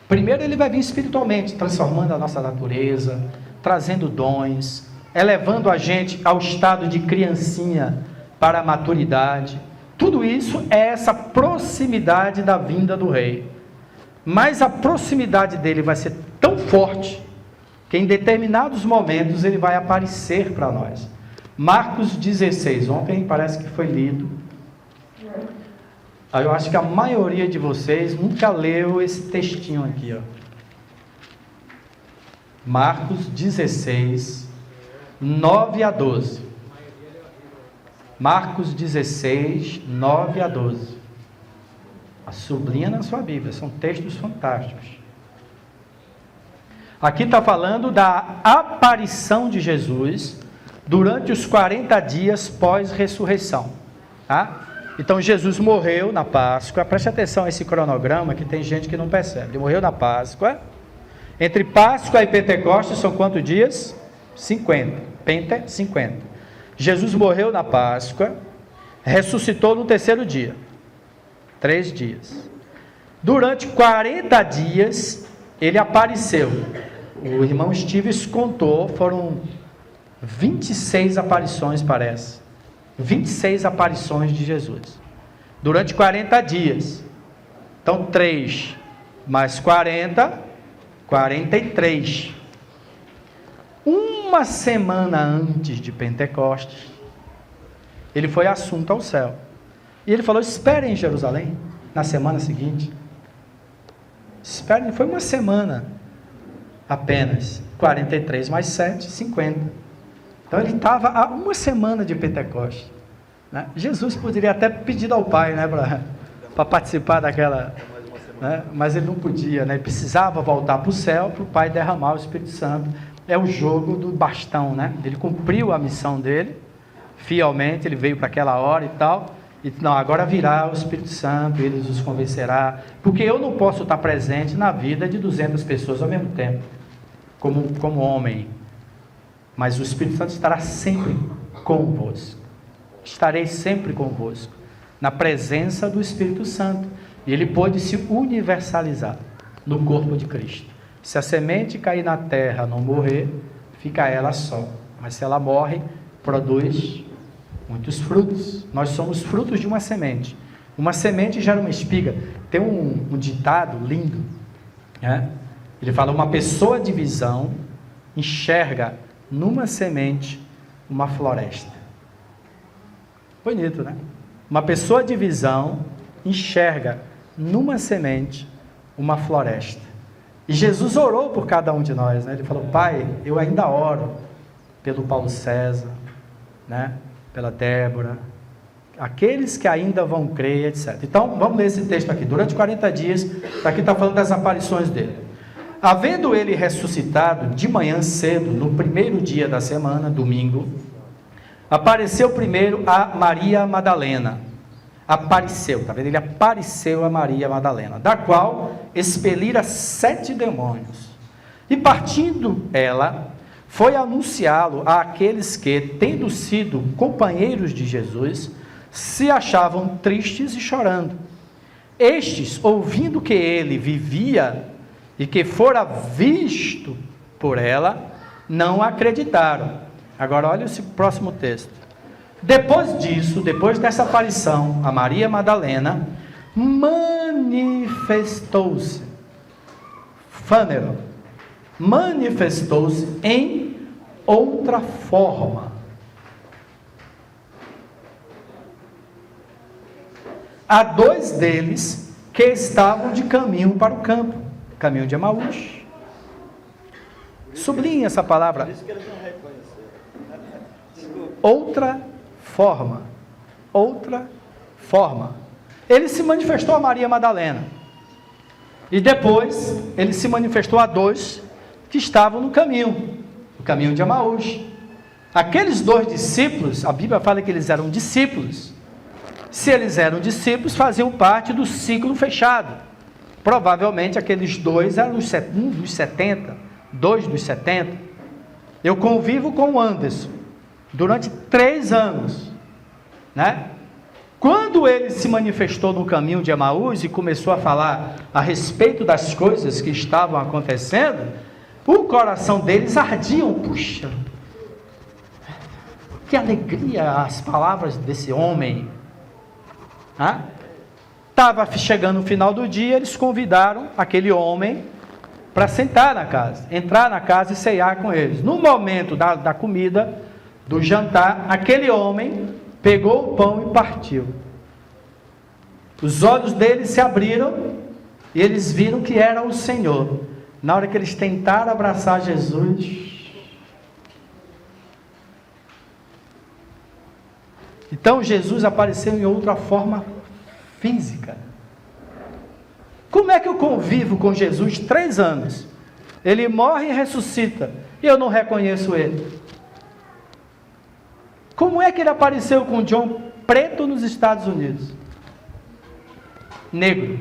Primeiro ele vai vir espiritualmente, transformando a nossa natureza, trazendo dons, elevando a gente ao estado de criancinha para a maturidade. Tudo isso é essa proximidade da vinda do rei. Mas a proximidade dele vai ser tão forte que em determinados momentos ele vai aparecer para nós. Marcos 16, ontem parece que foi lido. Eu acho que a maioria de vocês nunca leu esse textinho aqui, ó. Marcos 16, 9 a 12. Marcos 16, 9 a 12. Sublinha na sua Bíblia, são textos fantásticos. Aqui está falando da aparição de Jesus durante os 40 dias pós-ressurreição, tá? Então Jesus morreu na Páscoa. Preste atenção a esse cronograma, que tem gente que não percebe. Ele morreu na Páscoa, Entre Páscoa e Pentecostes são quantos dias? 50. Pente, 50. Jesus morreu na Páscoa, ressuscitou no terceiro dia. 3 dias. Durante 40 dias, ele apareceu. O irmão Stevens contou, foram 26 aparições, parece. 26 aparições de Jesus. Durante 40 dias. Então, 3 mais 40, 43. Uma semana antes de Pentecostes, ele foi assunto ao céu. E ele falou: esperem em Jerusalém, na semana seguinte. Esperem, foi uma semana apenas. 43 mais 7, 50. Então ele estava a uma semana de Pentecostes, né? Jesus poderia até pedir ao Pai, né, para participar daquela, né? Mas ele não podia, né? Ele precisava voltar para o céu para o Pai derramar o Espírito Santo. É o jogo do bastão, né? Ele cumpriu a missão dele fielmente, ele veio para aquela hora e tal. E não, agora virá o Espírito Santo, ele os convencerá, porque eu não posso estar presente na vida de 200 pessoas ao mesmo tempo, como homem, mas o Espírito Santo estará sempre convosco, estarei sempre convosco, na presença do Espírito Santo, e ele pôde se universalizar no corpo de Cristo. Se a semente cair na terra, não morrer, fica ela só, mas se ela morre, produz muitos frutos. Nós somos frutos de uma semente. Uma semente gera uma espiga. Tem um ditado lindo, né? Ele fala: uma pessoa de visão enxerga numa semente uma floresta. Bonito, né? Uma pessoa de visão enxerga numa semente uma floresta. E Jesus orou por cada um de nós, né? Ele falou: Pai, eu ainda oro pelo Paulo César, né? Pela Débora, aqueles que ainda vão crer, etc. Então, vamos ler esse texto aqui. Durante 40 dias, aqui está falando das aparições dele. Havendo ele ressuscitado de manhã cedo, no primeiro dia da semana, domingo, apareceu primeiro a Maria Madalena. Apareceu, tá vendo? Ele apareceu a Maria Madalena, da qual expelira 7 demônios. E partindo ela, foi anunciá-lo àqueles que, tendo sido companheiros de Jesus, se achavam tristes e chorando. Estes, ouvindo que ele vivia e que fora visto por ela, não acreditaram. Agora olha esse próximo texto. Depois disso, depois dessa aparição, a Maria Madalena manifestou-se. Manifestou-se em outra forma. A 2 deles que estavam de caminho para o campo, caminho de Emaús. Sublinhe essa palavra. Por isso que eles não reconheceram. Desculpa. Outra forma. Outra forma. Ele se manifestou a Maria Madalena. E depois ele se manifestou a 2 que estavam no caminho de Emaús. Aqueles 2 discípulos, a Bíblia fala que eles eram discípulos. Se eles eram discípulos, faziam parte do ciclo fechado. Provavelmente aqueles 2 eram um dos 70, 2 dos 70. Eu convivo com o Anderson durante 3 anos, né? Quando ele se manifestou no caminho de Emaús e começou a falar a respeito das coisas que estavam acontecendo, o coração deles ardiam. Puxa, que alegria as palavras desse homem. Estava chegando o final do dia, eles convidaram aquele homem para sentar na casa, entrar na casa e ceiar com eles. No momento da comida, do jantar, aquele homem pegou o pão e partiu. Os olhos deles se abriram e eles viram que era o Senhor. Na hora que eles tentaram abraçar Jesus, então Jesus apareceu em outra forma física. Como é que eu convivo com Jesus 3 anos? Ele morre e ressuscita, e eu não reconheço ele. Como é que ele apareceu com John preto nos Estados Unidos? Negro,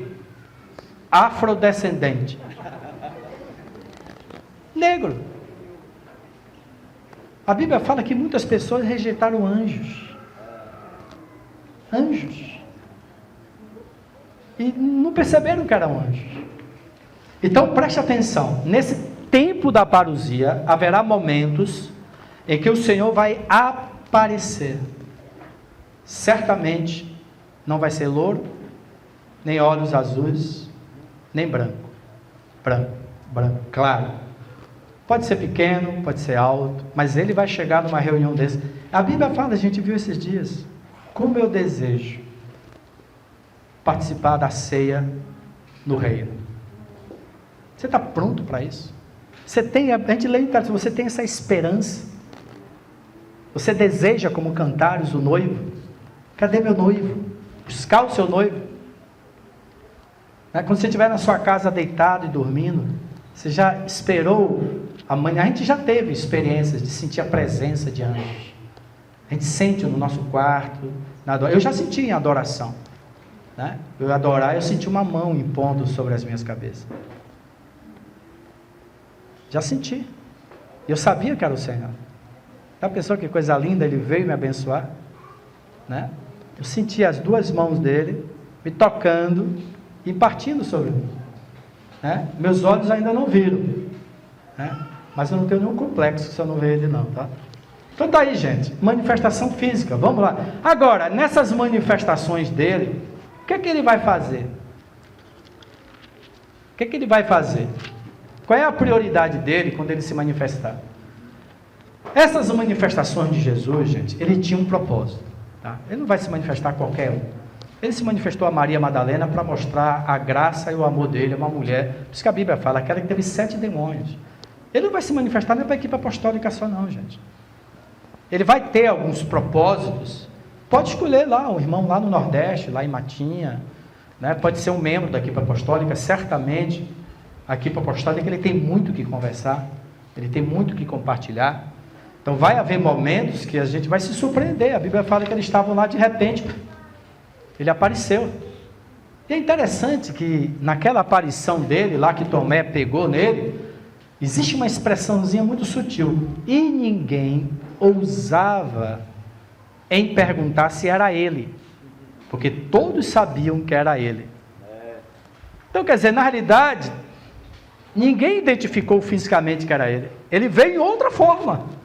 afrodescendente. Negro. A Bíblia fala que muitas pessoas rejeitaram anjos. Anjos. E não perceberam que eram anjos. Então preste atenção, nesse tempo da parousia, haverá momentos em que o Senhor vai aparecer. Certamente não vai ser louro, nem olhos azuis, nem branco. Branco, claro. Pode ser pequeno, pode ser alto, mas ele vai chegar numa reunião dessa. A Bíblia fala, a gente viu esses dias, como eu desejo participar da ceia no reino. Você está pronto para isso? Você tem, a gente lê em texto, você tem essa esperança? Você deseja, como cantares, o noivo? Cadê meu noivo? Buscar o seu noivo. Quando você estiver na sua casa deitado e dormindo, você já esperou amanhã? A gente já teve experiências de sentir a presença de anjos. A gente sente no nosso quarto. Eu já senti em adoração. Eu ia adorar, eu senti uma mão impondo sobre as minhas cabeças. Já senti. Eu sabia que era o Senhor. Já pensou que coisa linda? Ele veio me abençoar. Eu senti as duas mãos dele me tocando e partindo sobre mim. Meus olhos ainda não viram. Mas eu não tenho nenhum complexo se eu não ver ele não, tá? Então tá aí, gente. Manifestação física. Vamos lá. Agora, nessas manifestações dele, o que é que ele vai fazer? O que é que ele vai fazer? Qual é a prioridade dele quando ele se manifestar? Essas manifestações de Jesus, gente, ele tinha um propósito. Tá? Ele não vai se manifestar a qualquer um. Ele se manifestou a Maria Madalena para mostrar a graça e o amor dele a uma mulher. Por isso que a Bíblia fala, aquela que teve 7 demônios. Ele não vai se manifestar nem para a equipe apostólica só não, gente. Ele vai ter alguns propósitos. Pode escolher lá, um irmão lá no Nordeste, lá em Matinha, pode ser um membro da equipe apostólica, certamente. A equipe apostólica, ele tem muito o que conversar, ele tem muito o que compartilhar. Então vai haver momentos que a gente vai se surpreender. A Bíblia fala que eles estavam lá de repente, ele apareceu. E é interessante que naquela aparição dele, lá que Tomé pegou nele, existe uma expressãozinha muito sutil. E ninguém ousava em perguntar se era ele, porque todos sabiam que era ele. Então quer dizer, na realidade, ninguém identificou fisicamente que era ele. Ele veio em outra forma.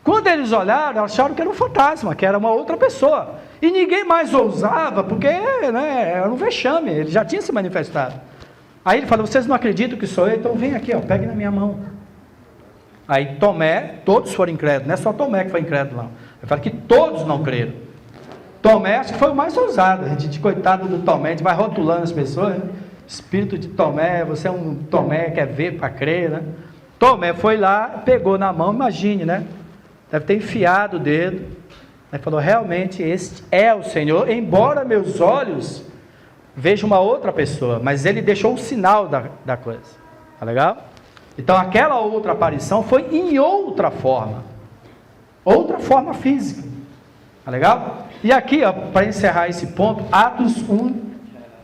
Quando eles olharam, acharam que era um fantasma, que era uma outra pessoa. E ninguém mais ousava, porque era um vexame, ele já tinha se manifestado. Aí ele falou, vocês não acreditam que sou eu? Então vem aqui, pegue na minha mão. Aí Tomé, todos foram incrédulos, não é só Tomé que foi incrédulo não. Ele fala que todos não creram. Tomé acho que foi o mais ousado. A gente, coitado do Tomé, a gente vai rotulando as pessoas, espírito de Tomé, você é um Tomé, quer ver para crer, Tomé foi lá, pegou na mão, imagine, deve ter enfiado o dedo, falou, realmente este é o Senhor, embora meus olhos vejam uma outra pessoa, mas ele deixou o sinal da coisa, tá legal? Então aquela outra aparição foi em outra forma física, tá legal? E aqui, para encerrar esse ponto, Atos 1,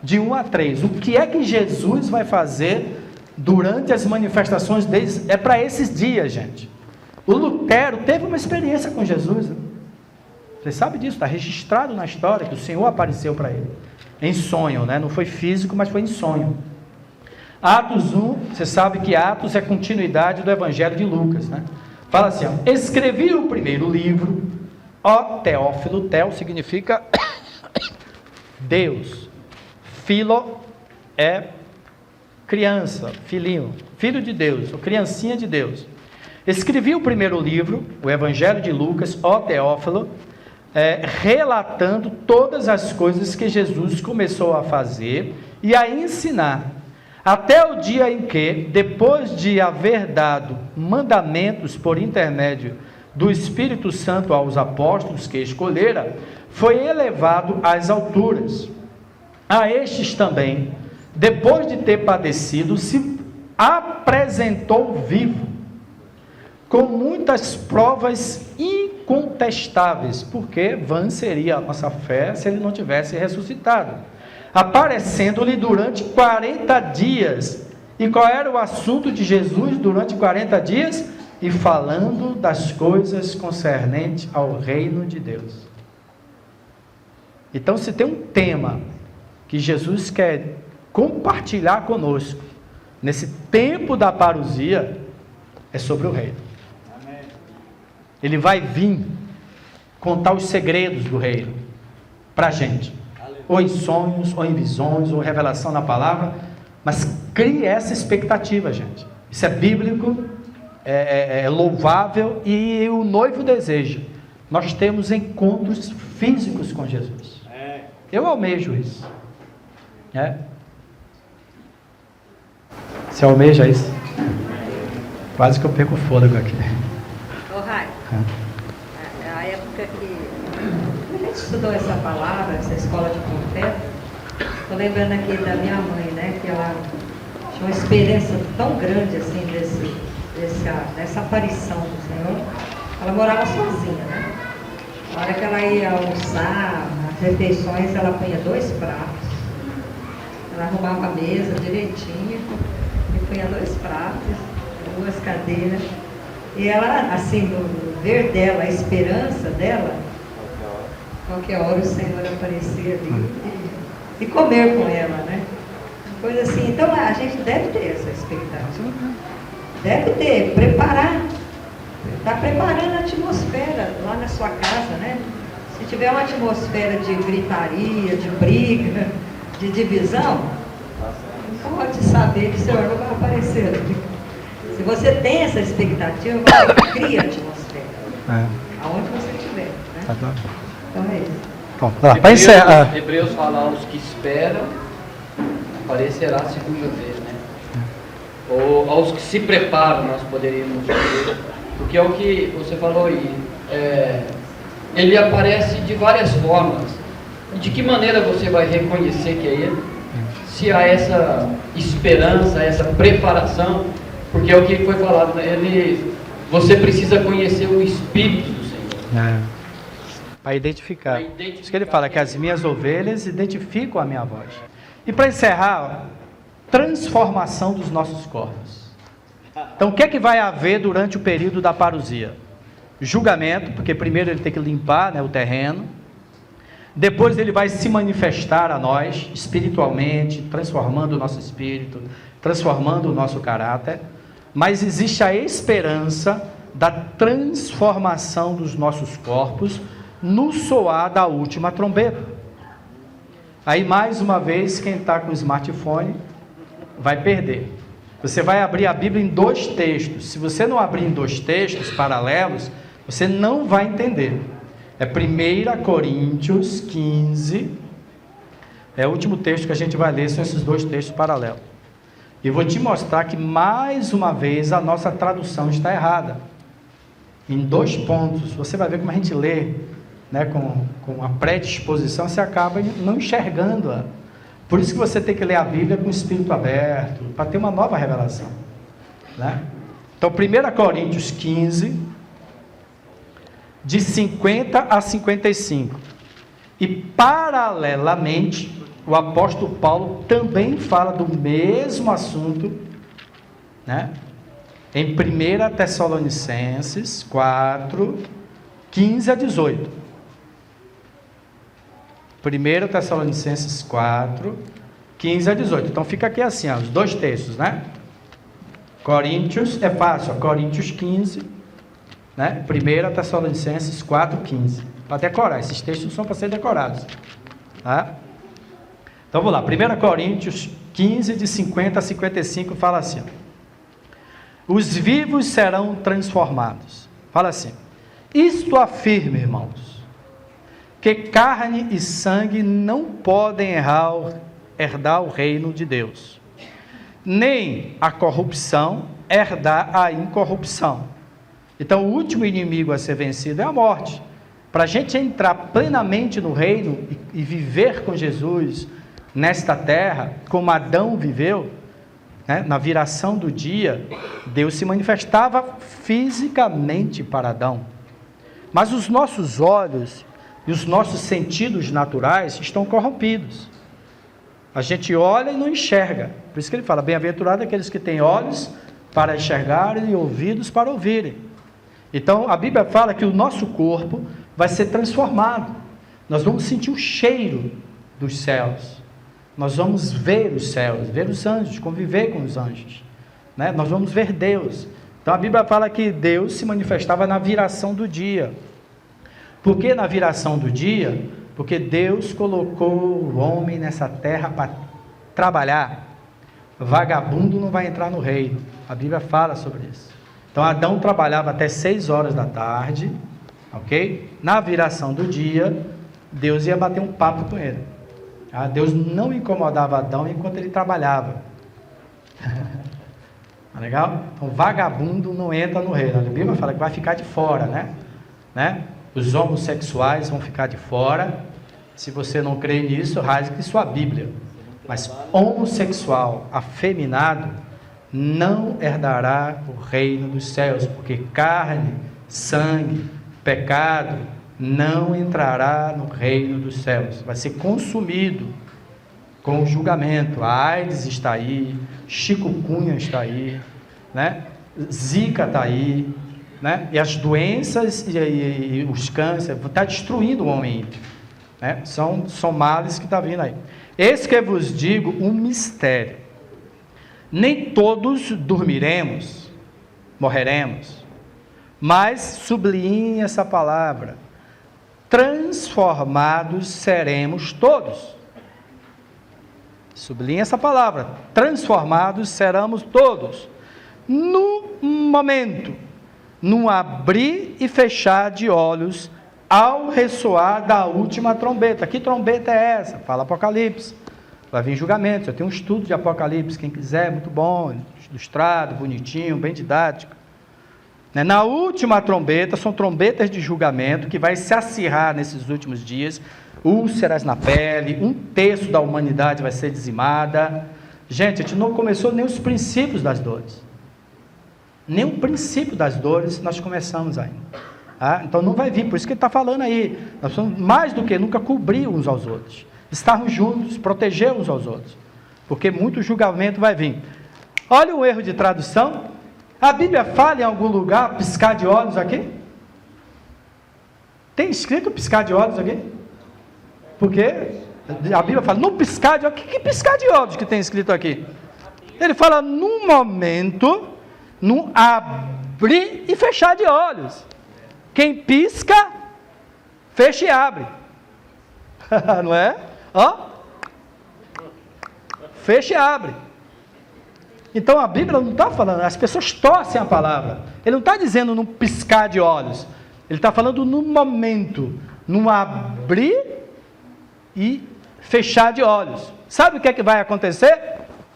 de 1 a 3, o que é que Jesus vai fazer durante as manifestações deles? É para esses dias, gente. O Lutero teve uma experiência com Jesus, você sabe disso, está registrado na história que o Senhor apareceu para ele, em sonho, não foi físico, mas foi em sonho. Atos 1, você sabe que Atos é continuidade do Evangelho de Lucas, fala assim, escrevi o primeiro livro, ó Teófilo, Teo significa Deus, Filo é criança, filhinho, filho de Deus, ou criancinha de Deus. Escrevi o primeiro livro, o Evangelho de Lucas, ó Teófilo, relatando todas as coisas que Jesus começou a fazer e a ensinar, até o dia em que, depois de haver dado mandamentos por intermédio do Espírito Santo aos apóstolos que escolhera, foi elevado às alturas. A estes também, depois de ter padecido, se apresentou vivo, com muitas provas incontestáveis, porque vã seria a nossa fé se ele não tivesse ressuscitado, aparecendo-lhe durante 40 dias E qual era o assunto de Jesus durante 40 dias? E falando das coisas concernentes ao reino de Deus. Então, se tem um tema que Jesus quer compartilhar conosco, nesse tempo da parousia, é sobre o reino. Ele vai vir contar os segredos do reino para a gente, ou em sonhos, ou em visões, ou revelação na palavra, mas crie essa expectativa, gente. Isso é bíblico, é louvável, e o noivo deseja. Nós temos encontros físicos com Jesus. Eu almejo isso. Você almeja isso? Quase que eu perco o fôlego aqui. Ô, Rai, a época que a gente estudou essa palavra, essa escola de profeta, estou lembrando aqui da minha mãe, né, que ela tinha uma experiência tão grande assim dessa aparição do Senhor. Ela morava sozinha, né? Na hora que ela ia almoçar, nas refeições, ela punha 2 pratos, ela arrumava a mesa direitinho e punha 2 pratos, 2 cadeiras. E ela, assim, no ver dela, a esperança dela, qualquer hora o Senhor aparecer ali e comer com ela, né? Coisa assim. Então a gente deve ter essa expectativa. Deve ter, preparar. Está preparando a atmosfera lá na sua casa, né? Se tiver uma atmosfera de gritaria, de briga, de divisão, pode saber que o Senhor não vai aparecer ali. Se você tem essa expectativa, você cria a atmosfera. Aonde você estiver, né? Então é isso. Bom, para encerrar. Hebreus fala aos que esperam, aparecerá a segunda vez, né? Ou aos que se preparam, nós poderíamos dizer. Porque é o que você falou aí. Ele aparece de várias formas. De que maneira você vai reconhecer que é ele? Se há essa esperança, essa preparação. Porque é o que foi falado, né? Você precisa conhecer o Espírito do Senhor. Para identificar. Isso que ele fala, que as minhas ovelhas identificam a minha voz. E para encerrar, transformação dos nossos corpos. Então, o que é que vai haver durante o período da parousia? Julgamento, porque primeiro ele tem que limpar, né, o terreno. Depois ele vai se manifestar a nós espiritualmente, transformando o nosso espírito, transformando o nosso caráter. Mas existe a esperança da transformação dos nossos corpos no soar da última trombeta. Aí, mais uma vez, quem está com o smartphone vai perder. Você vai abrir a Bíblia em 2 textos. Se você não abrir em 2 textos paralelos, você não vai entender. É 1 Coríntios 15. É o último texto que a gente vai ler, são esses 2 textos paralelos. E vou te mostrar que, mais uma vez, a nossa tradução está errada. Em 2 pontos. Você vai ver como a gente lê, né, com a predisposição, você acaba não enxergando-a. Por isso que você tem que ler a Bíblia com o espírito aberto, para ter uma nova revelação, né? Então, 1 Coríntios 15, de 50 a 55. E, paralelamente, o apóstolo Paulo também fala do mesmo assunto, né? Em 1 Tessalonicenses 4, 15 a 18. 1 Tessalonicenses 4, 15 a 18. Então fica aqui assim, ó, os 2 textos, né? Coríntios, é fácil, ó, Coríntios 15, né? 1 Tessalonicenses 4, 15. Para decorar, esses textos são para ser decorados, tá? Então vamos lá, 1 Coríntios 15, de 50 a 55, fala assim, ó, os vivos serão transformados. Fala assim, isto afirma, irmãos, que carne e sangue não podem herdar o reino de Deus, nem a corrupção herdar a incorrupção. Então o último inimigo a ser vencido é a morte. Para a gente entrar plenamente no reino e viver com Jesus nesta terra, como Adão viveu, né, na viração do dia, Deus se manifestava fisicamente para Adão. Mas os nossos olhos e os nossos sentidos naturais estão corrompidos. A gente olha e não enxerga. Por isso que ele fala, bem-aventurado aqueles que têm olhos para enxergarem e ouvidos para ouvirem. Então, a Bíblia fala que o nosso corpo vai ser transformado. Nós vamos sentir o cheiro dos céus. Nós vamos ver os céus, ver os anjos, conviver com os anjos. Né? Nós vamos ver Deus. Então, a Bíblia fala que Deus se manifestava na viração do dia. Por que na viração do dia? Porque Deus colocou o homem nessa terra para trabalhar. Vagabundo não vai entrar no reino. A Bíblia fala sobre isso. Então Adão trabalhava até 6 horas da tarde, ok? Na viração do dia, Deus ia bater um papo com ele. Deus não incomodava Adão enquanto ele trabalhava. Tá legal? Então vagabundo não entra no reino. A Bíblia fala que vai ficar de fora, né? Os homossexuais vão ficar de fora. Se você não crê nisso, rasgue sua Bíblia. Mas homossexual, afeminado, não herdará o reino dos céus, porque carne, sangue, pecado não entrará no reino dos céus. Vai ser consumido com o julgamento. A AIDS está aí, chikungunya está aí, né? Zika está aí, né? E as doenças e os cânceres está destruindo o homem ímpio, né? São males que estão vindo aí. Esse que eu vos digo um mistério. Nem todos dormiremos, morreremos, mas sublinhe essa palavra: transformados seremos todos. Sublinhe essa palavra: transformados seremos todos. No momento, no abrir e fechar de olhos, ao ressoar da última trombeta. Que trombeta é essa? Fala Apocalipse. Vai vir julgamento. Eu tenho um estudo de Apocalipse, quem quiser, muito bom, ilustrado, bonitinho, bem didático. Na última trombeta, são trombetas de julgamento que vai se acirrar nesses últimos dias. Úlceras na pele, 1/3 da humanidade vai ser dizimada. Gente, a gente não começou nem os princípios das dores. Nem o princípio das dores nós começamos ainda. Então não vai vir, por isso que ele está falando aí. Nós precisamos mais do que nunca cobrir uns aos outros. Estarmos juntos, proteger uns aos outros. Porque muito julgamento vai vir. Olha um erro de tradução. A Bíblia fala em algum lugar piscar de olhos aqui? Tem escrito piscar de olhos aqui? Porque a Bíblia fala, no piscar de olhos. Que piscar de olhos que tem escrito aqui? Ele fala, num momento, num abrir e fechar de olhos. Quem pisca, fecha e abre. Não é? Fecha e abre. Então a Bíblia não está falando, as pessoas torcem a palavra. Ele não está dizendo num piscar de olhos. Ele está falando num momento, num abrir e fechar de olhos. Sabe o que é que vai acontecer?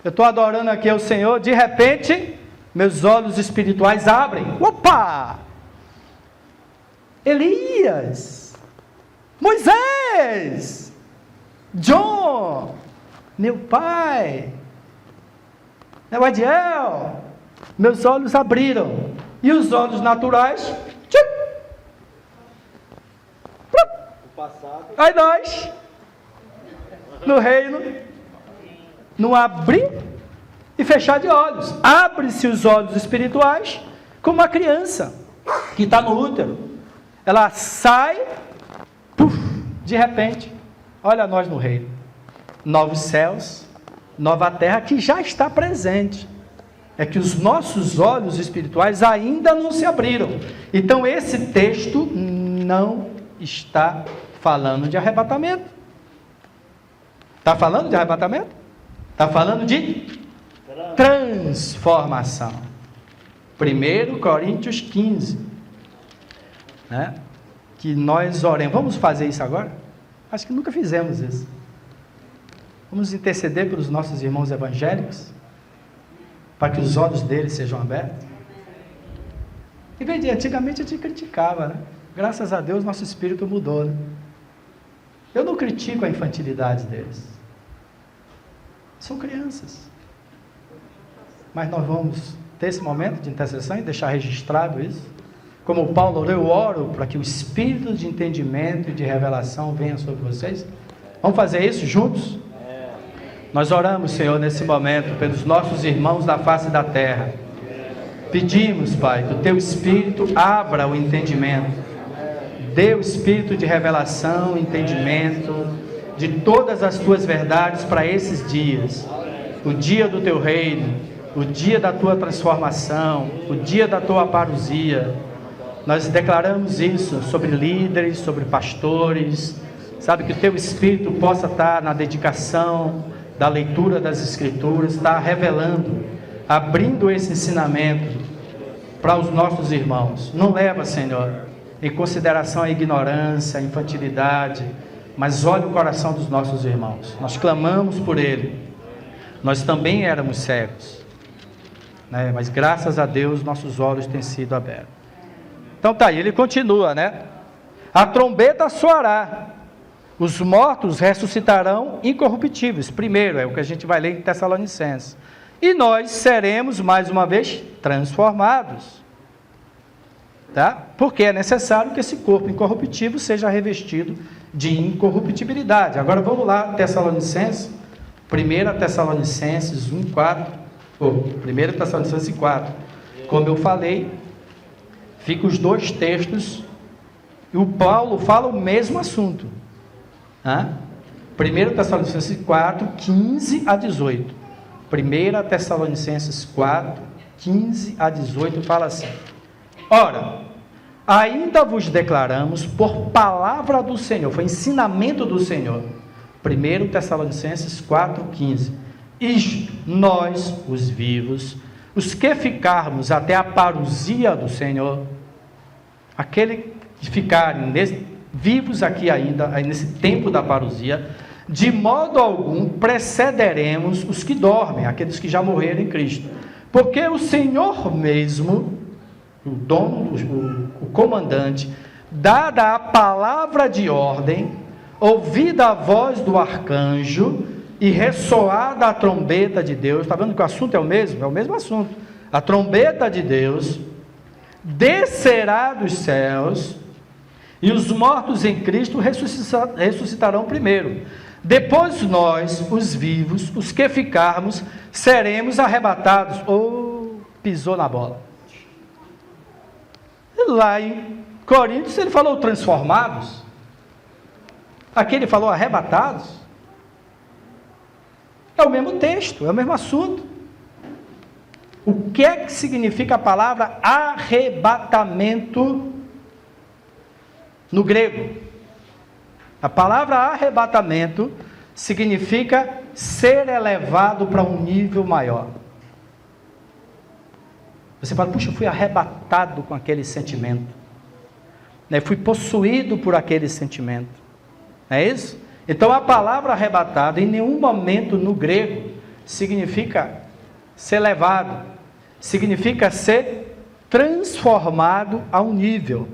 Eu estou adorando aqui ao Senhor, de repente, meus olhos espirituais abrem. Opa! Elias, Moisés, John, meu pai, o Adiel, meus olhos abriram, e os olhos naturais, aí nós, no reino, no abrir e fechar de olhos, abre-se os olhos espirituais, como uma criança, que está no útero, ela sai, de repente, olha nós no reino, novos céus, nova terra que já está presente, é que os nossos olhos espirituais ainda não se abriram. Então esse texto não está falando de arrebatamento. Está falando de arrebatamento? Está falando de transformação. 1 Coríntios 15. Né? Que nós oremos. Vamos fazer isso agora? Acho que nunca fizemos isso. Vamos interceder pelos nossos irmãos evangélicos, para que os olhos deles sejam abertos. Em vez de, antigamente a gente criticava, né? Graças a Deus nosso espírito mudou, né? Eu não critico a infantilidade deles. São crianças. Mas nós vamos ter esse momento de intercessão e deixar registrado isso. Como Paulo, eu oro para que o espírito de entendimento e de revelação venha sobre vocês. Vamos fazer isso juntos? Nós oramos, Senhor, nesse momento, pelos nossos irmãos da face da terra. Pedimos, Pai, que o Teu Espírito abra o entendimento. Dê o Espírito de revelação, entendimento de todas as Tuas verdades para esses dias. O dia do Teu reino, o dia da Tua transformação, o dia da Tua parousia. Nós declaramos isso sobre líderes, sobre pastores. Sabe, que o Teu Espírito possa estar na dedicação da leitura das Escrituras, estar revelando, abrindo esse ensinamento para os nossos irmãos. Não leva, Senhor, em consideração a ignorância, a infantilidade, mas olha o coração dos nossos irmãos. Nós clamamos por ele. Nós também éramos cegos, né? Mas graças a Deus nossos olhos têm sido abertos. Então tá aí, ele continua, né? A trombeta soará, os mortos ressuscitarão incorruptíveis. Primeiro, é o que a gente vai ler em Tessalonicenses. E nós seremos, mais uma vez, transformados. Tá? Porque é necessário que esse corpo incorruptível seja revestido de incorruptibilidade. Agora vamos lá, Tessalonicenses, 1 Tessalonicenses 1, 4. 1 Tessalonicenses 4. Como eu falei, fica os dois textos, e o Paulo fala o mesmo assunto. 1 Tessalonicenses 4, 15 a 18. 1 Tessalonicenses 4, 15 a 18 fala assim: ora, ainda vos declaramos por palavra do Senhor, foi ensinamento do Senhor. 1 Tessalonicenses 4, 15. Isto, nós, os vivos, os que ficarmos até a parousia do Senhor, aquele que ficarem vivos aqui ainda, nesse tempo da parousia, de modo algum precederemos os que dormem, aqueles que já morreram em Cristo, porque o Senhor mesmo, o dono, o comandante, dada a palavra de ordem, ouvida a voz do arcanjo e ressoada a trombeta de Deus, está vendo que o assunto é o mesmo? É o mesmo assunto. A trombeta de Deus descerá dos céus, e os mortos em Cristo ressuscitarão primeiro. Depois nós, os vivos, os que ficarmos, seremos arrebatados. Pisou na bola. Lá em Coríntios ele falou transformados. Aqui ele falou arrebatados. É o mesmo texto, é o mesmo assunto. O que é que significa a palavra arrebatamento no grego? A palavra arrebatamento significa ser elevado para um nível maior. Você fala, puxa, eu fui arrebatado com aquele sentimento, né? Fui possuído por aquele sentimento, não é isso? Então a palavra arrebatado em nenhum momento no grego significa ser levado, significa ser transformado a um nível,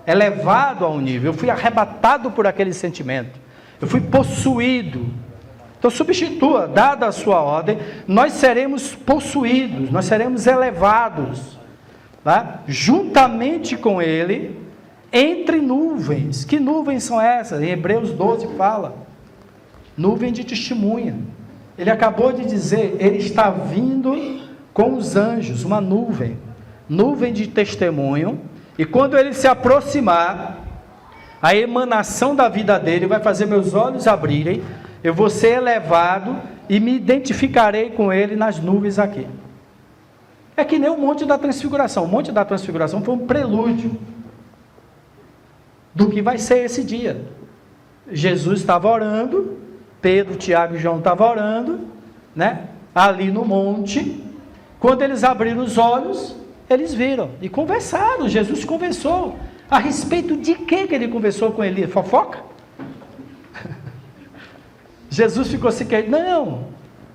elevado a um nível. Eu fui arrebatado por aquele sentimento, eu fui possuído. Então substitua, dada a sua ordem, nós seremos possuídos, nós seremos elevados, tá? Juntamente com ele, entre nuvens. Que nuvens são essas? Em Hebreus 12 fala, nuvem de testemunha. Ele acabou de dizer, ele está vindo com os anjos, uma nuvem de testemunho, e quando ele se aproximar, a emanação da vida dele vai fazer meus olhos abrirem, eu vou ser elevado e me identificarei com ele nas nuvens aqui. É que nem o Monte da Transfiguração. O Monte da Transfiguração foi um prelúdio do que vai ser esse dia. Jesus estava orando, Pedro, Tiago e João estavam orando, né? Ali no monte. Quando eles abriram os olhos, eles viram e conversaram. Jesus conversou. A respeito de que ele conversou com Elias? Fofoca? Jesus ficou assim, não,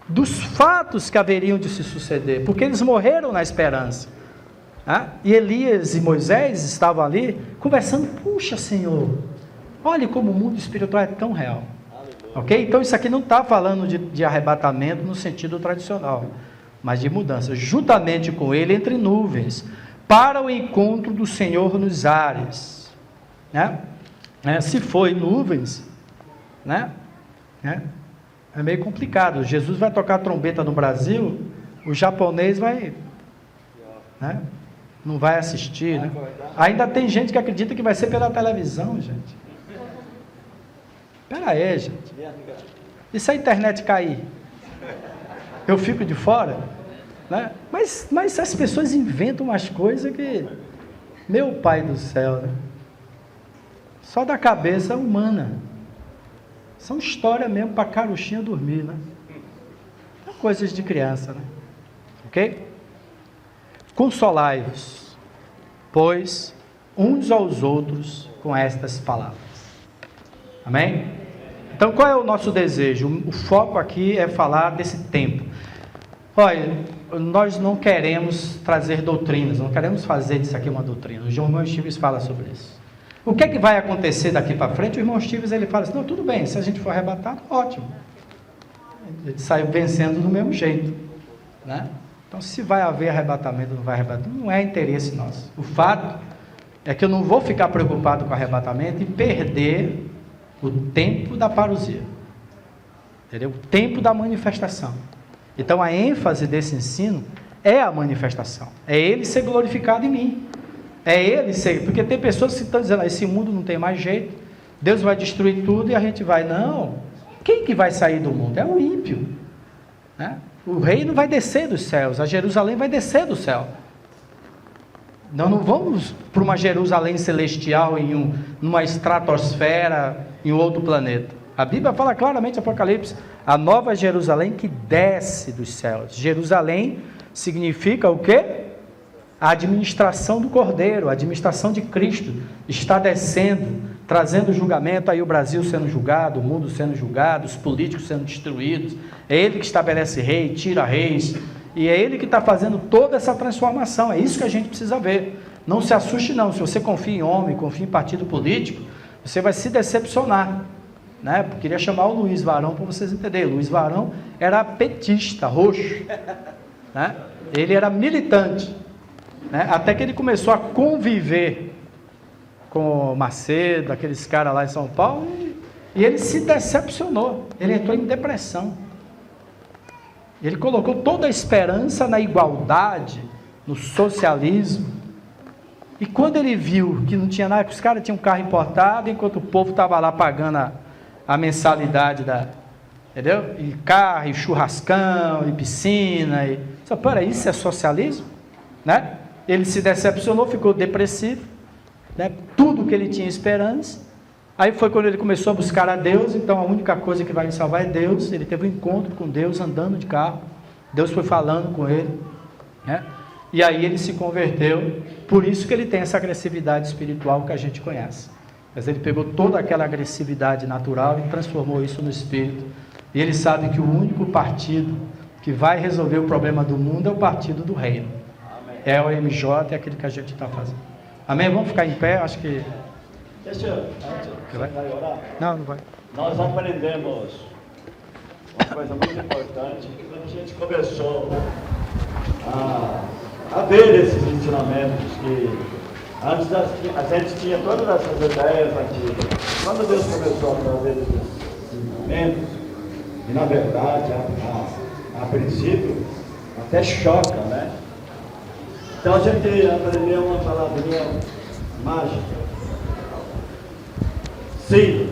dos fatos que haveriam de se suceder, porque eles morreram na esperança. E Elias e Moisés estavam ali conversando, puxa Senhor, olha como o mundo espiritual é tão real. Ok? Então isso aqui não está falando de arrebatamento no sentido tradicional, mas de mudança, juntamente com ele entre nuvens, para o encontro do Senhor nos ares. Se foi nuvens, É meio complicado. Jesus vai tocar trombeta no Brasil, o japonês vai, né? Não vai assistir, né? Ainda tem gente que acredita que vai ser pela televisão, gente. Espera aí, gente. E se a internet cair? Eu fico de fora? Né? Mas as pessoas inventam umas coisas que... Meu pai do céu, né? Só da cabeça humana. São histórias mesmo para caruchinha dormir, né? São coisas de criança, né? Ok? Consolai-vos, pois, uns aos outros com estas palavras. Amém? Então, qual é o nosso desejo? O foco aqui é falar desse tempo. Olha, nós não queremos trazer doutrinas, não queremos fazer disso aqui uma doutrina. O irmão Stives fala sobre isso. O que é que vai acontecer daqui para frente? O irmão Stives, ele fala assim, não, tudo bem, se a gente for arrebatado, ótimo. Ele sai vencendo do mesmo jeito, né? Então, se vai haver arrebatamento ou não vai arrebatamento, não é interesse nosso. O fato é que eu não vou ficar preocupado com o arrebatamento e perder o tempo da parousia. Entendeu? O tempo da manifestação. Então, a ênfase desse ensino é a manifestação. É ele ser glorificado em mim. É ele ser... Porque tem pessoas que estão dizendo, esse mundo não tem mais jeito, Deus vai destruir tudo e a gente vai... Não. Quem que vai sair do mundo? É o ímpio. Né? O reino vai descer dos céus. A Jerusalém vai descer do céu. Nós não vamos para uma Jerusalém celestial numa estratosfera, em outro planeta. A Bíblia fala claramente, Apocalipse, a nova Jerusalém que desce dos céus. Jerusalém significa o quê? A administração do Cordeiro, a administração de Cristo está descendo, trazendo julgamento, aí o Brasil sendo julgado, o mundo sendo julgado, os políticos sendo destruídos. É Ele que estabelece rei, tira reis, e é Ele que está fazendo toda essa transformação. É isso que a gente precisa ver. Não se assuste não, se você confia em homem, confia em partido político, você vai se decepcionar. Né? Eu queria chamar o Luiz Varão para vocês entenderem. Luiz Varão era petista, roxo, né? Ele era militante, né? Até que ele começou a conviver com o Macedo, aqueles caras lá em São Paulo, e ele se decepcionou, ele entrou em depressão. Ele colocou toda a esperança na igualdade, no socialismo, e quando ele viu que não tinha nada, que os caras tinham um carro importado, enquanto o povo estava lá pagando a mensalidade entendeu? E carro, e churrascão, e piscina, só para isso é socialismo, né? Ele se decepcionou, ficou depressivo, né? Tudo que ele tinha esperança. Aí foi quando ele começou a buscar a Deus. Então a única coisa que vai me salvar é Deus. Ele teve um encontro com Deus andando de carro, Deus foi falando com ele, né? E aí ele se converteu. Por isso que ele tem essa agressividade espiritual que a gente conhece. Mas ele pegou toda aquela agressividade natural e transformou isso no espírito. E ele sabe que o único partido que vai resolver o problema do mundo é o partido do reino. Amém. É o MJ, é aquilo que a gente está fazendo. Amém? Vamos ficar em pé, acho que... Deixa eu... Você vai orar? Não vai. Nós aprendemos uma coisa muito importante. Quando a gente começou a ver esses ensinamentos que antes a gente tinha todas essas ideias antigas. Quando Deus começou a trazer esses ensinamentos, e na verdade, a princípio, até choca, né? Então a gente aprendeu uma palavrinha mágica. Simples.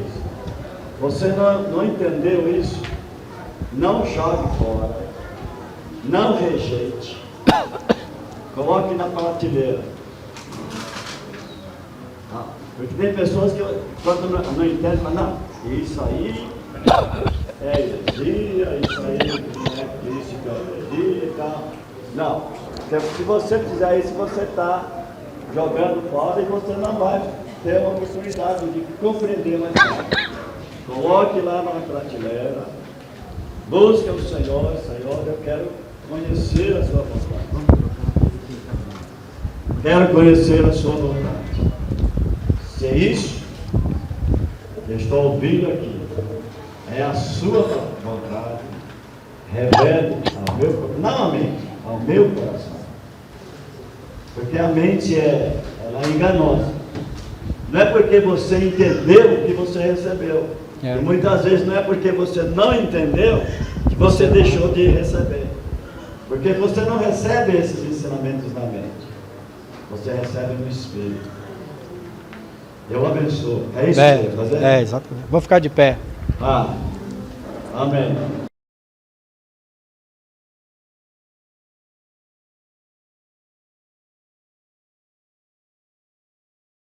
Você não entendeu isso? Não jogue fora. Não rejeite. Coloque na prateleira. Porque tem pessoas que, quando não entendem, falam, não, isso aí é heresia, isso aí é isso que é heresia e tal. Não. Se você fizer isso, você está jogando fora e você não vai ter uma oportunidade de compreender mais nada. Coloque lá na prateleira, busque o Senhor, eu quero conhecer a sua vontade. Quero conhecer a sua vontade. Se é isso, eu estou ouvindo aqui, é a sua vontade, revele ao meu coração, não a mente, ao meu coração. Porque a mente ela é enganosa. Não é porque você entendeu o que você recebeu. É. E muitas vezes não é porque você não entendeu que você deixou de receber. Porque você não recebe esses ensinamentos na mente. Você recebe no Espírito. Eu abençoo. É isso que você vai fazer? Exatamente. Vou ficar de pé. Amém.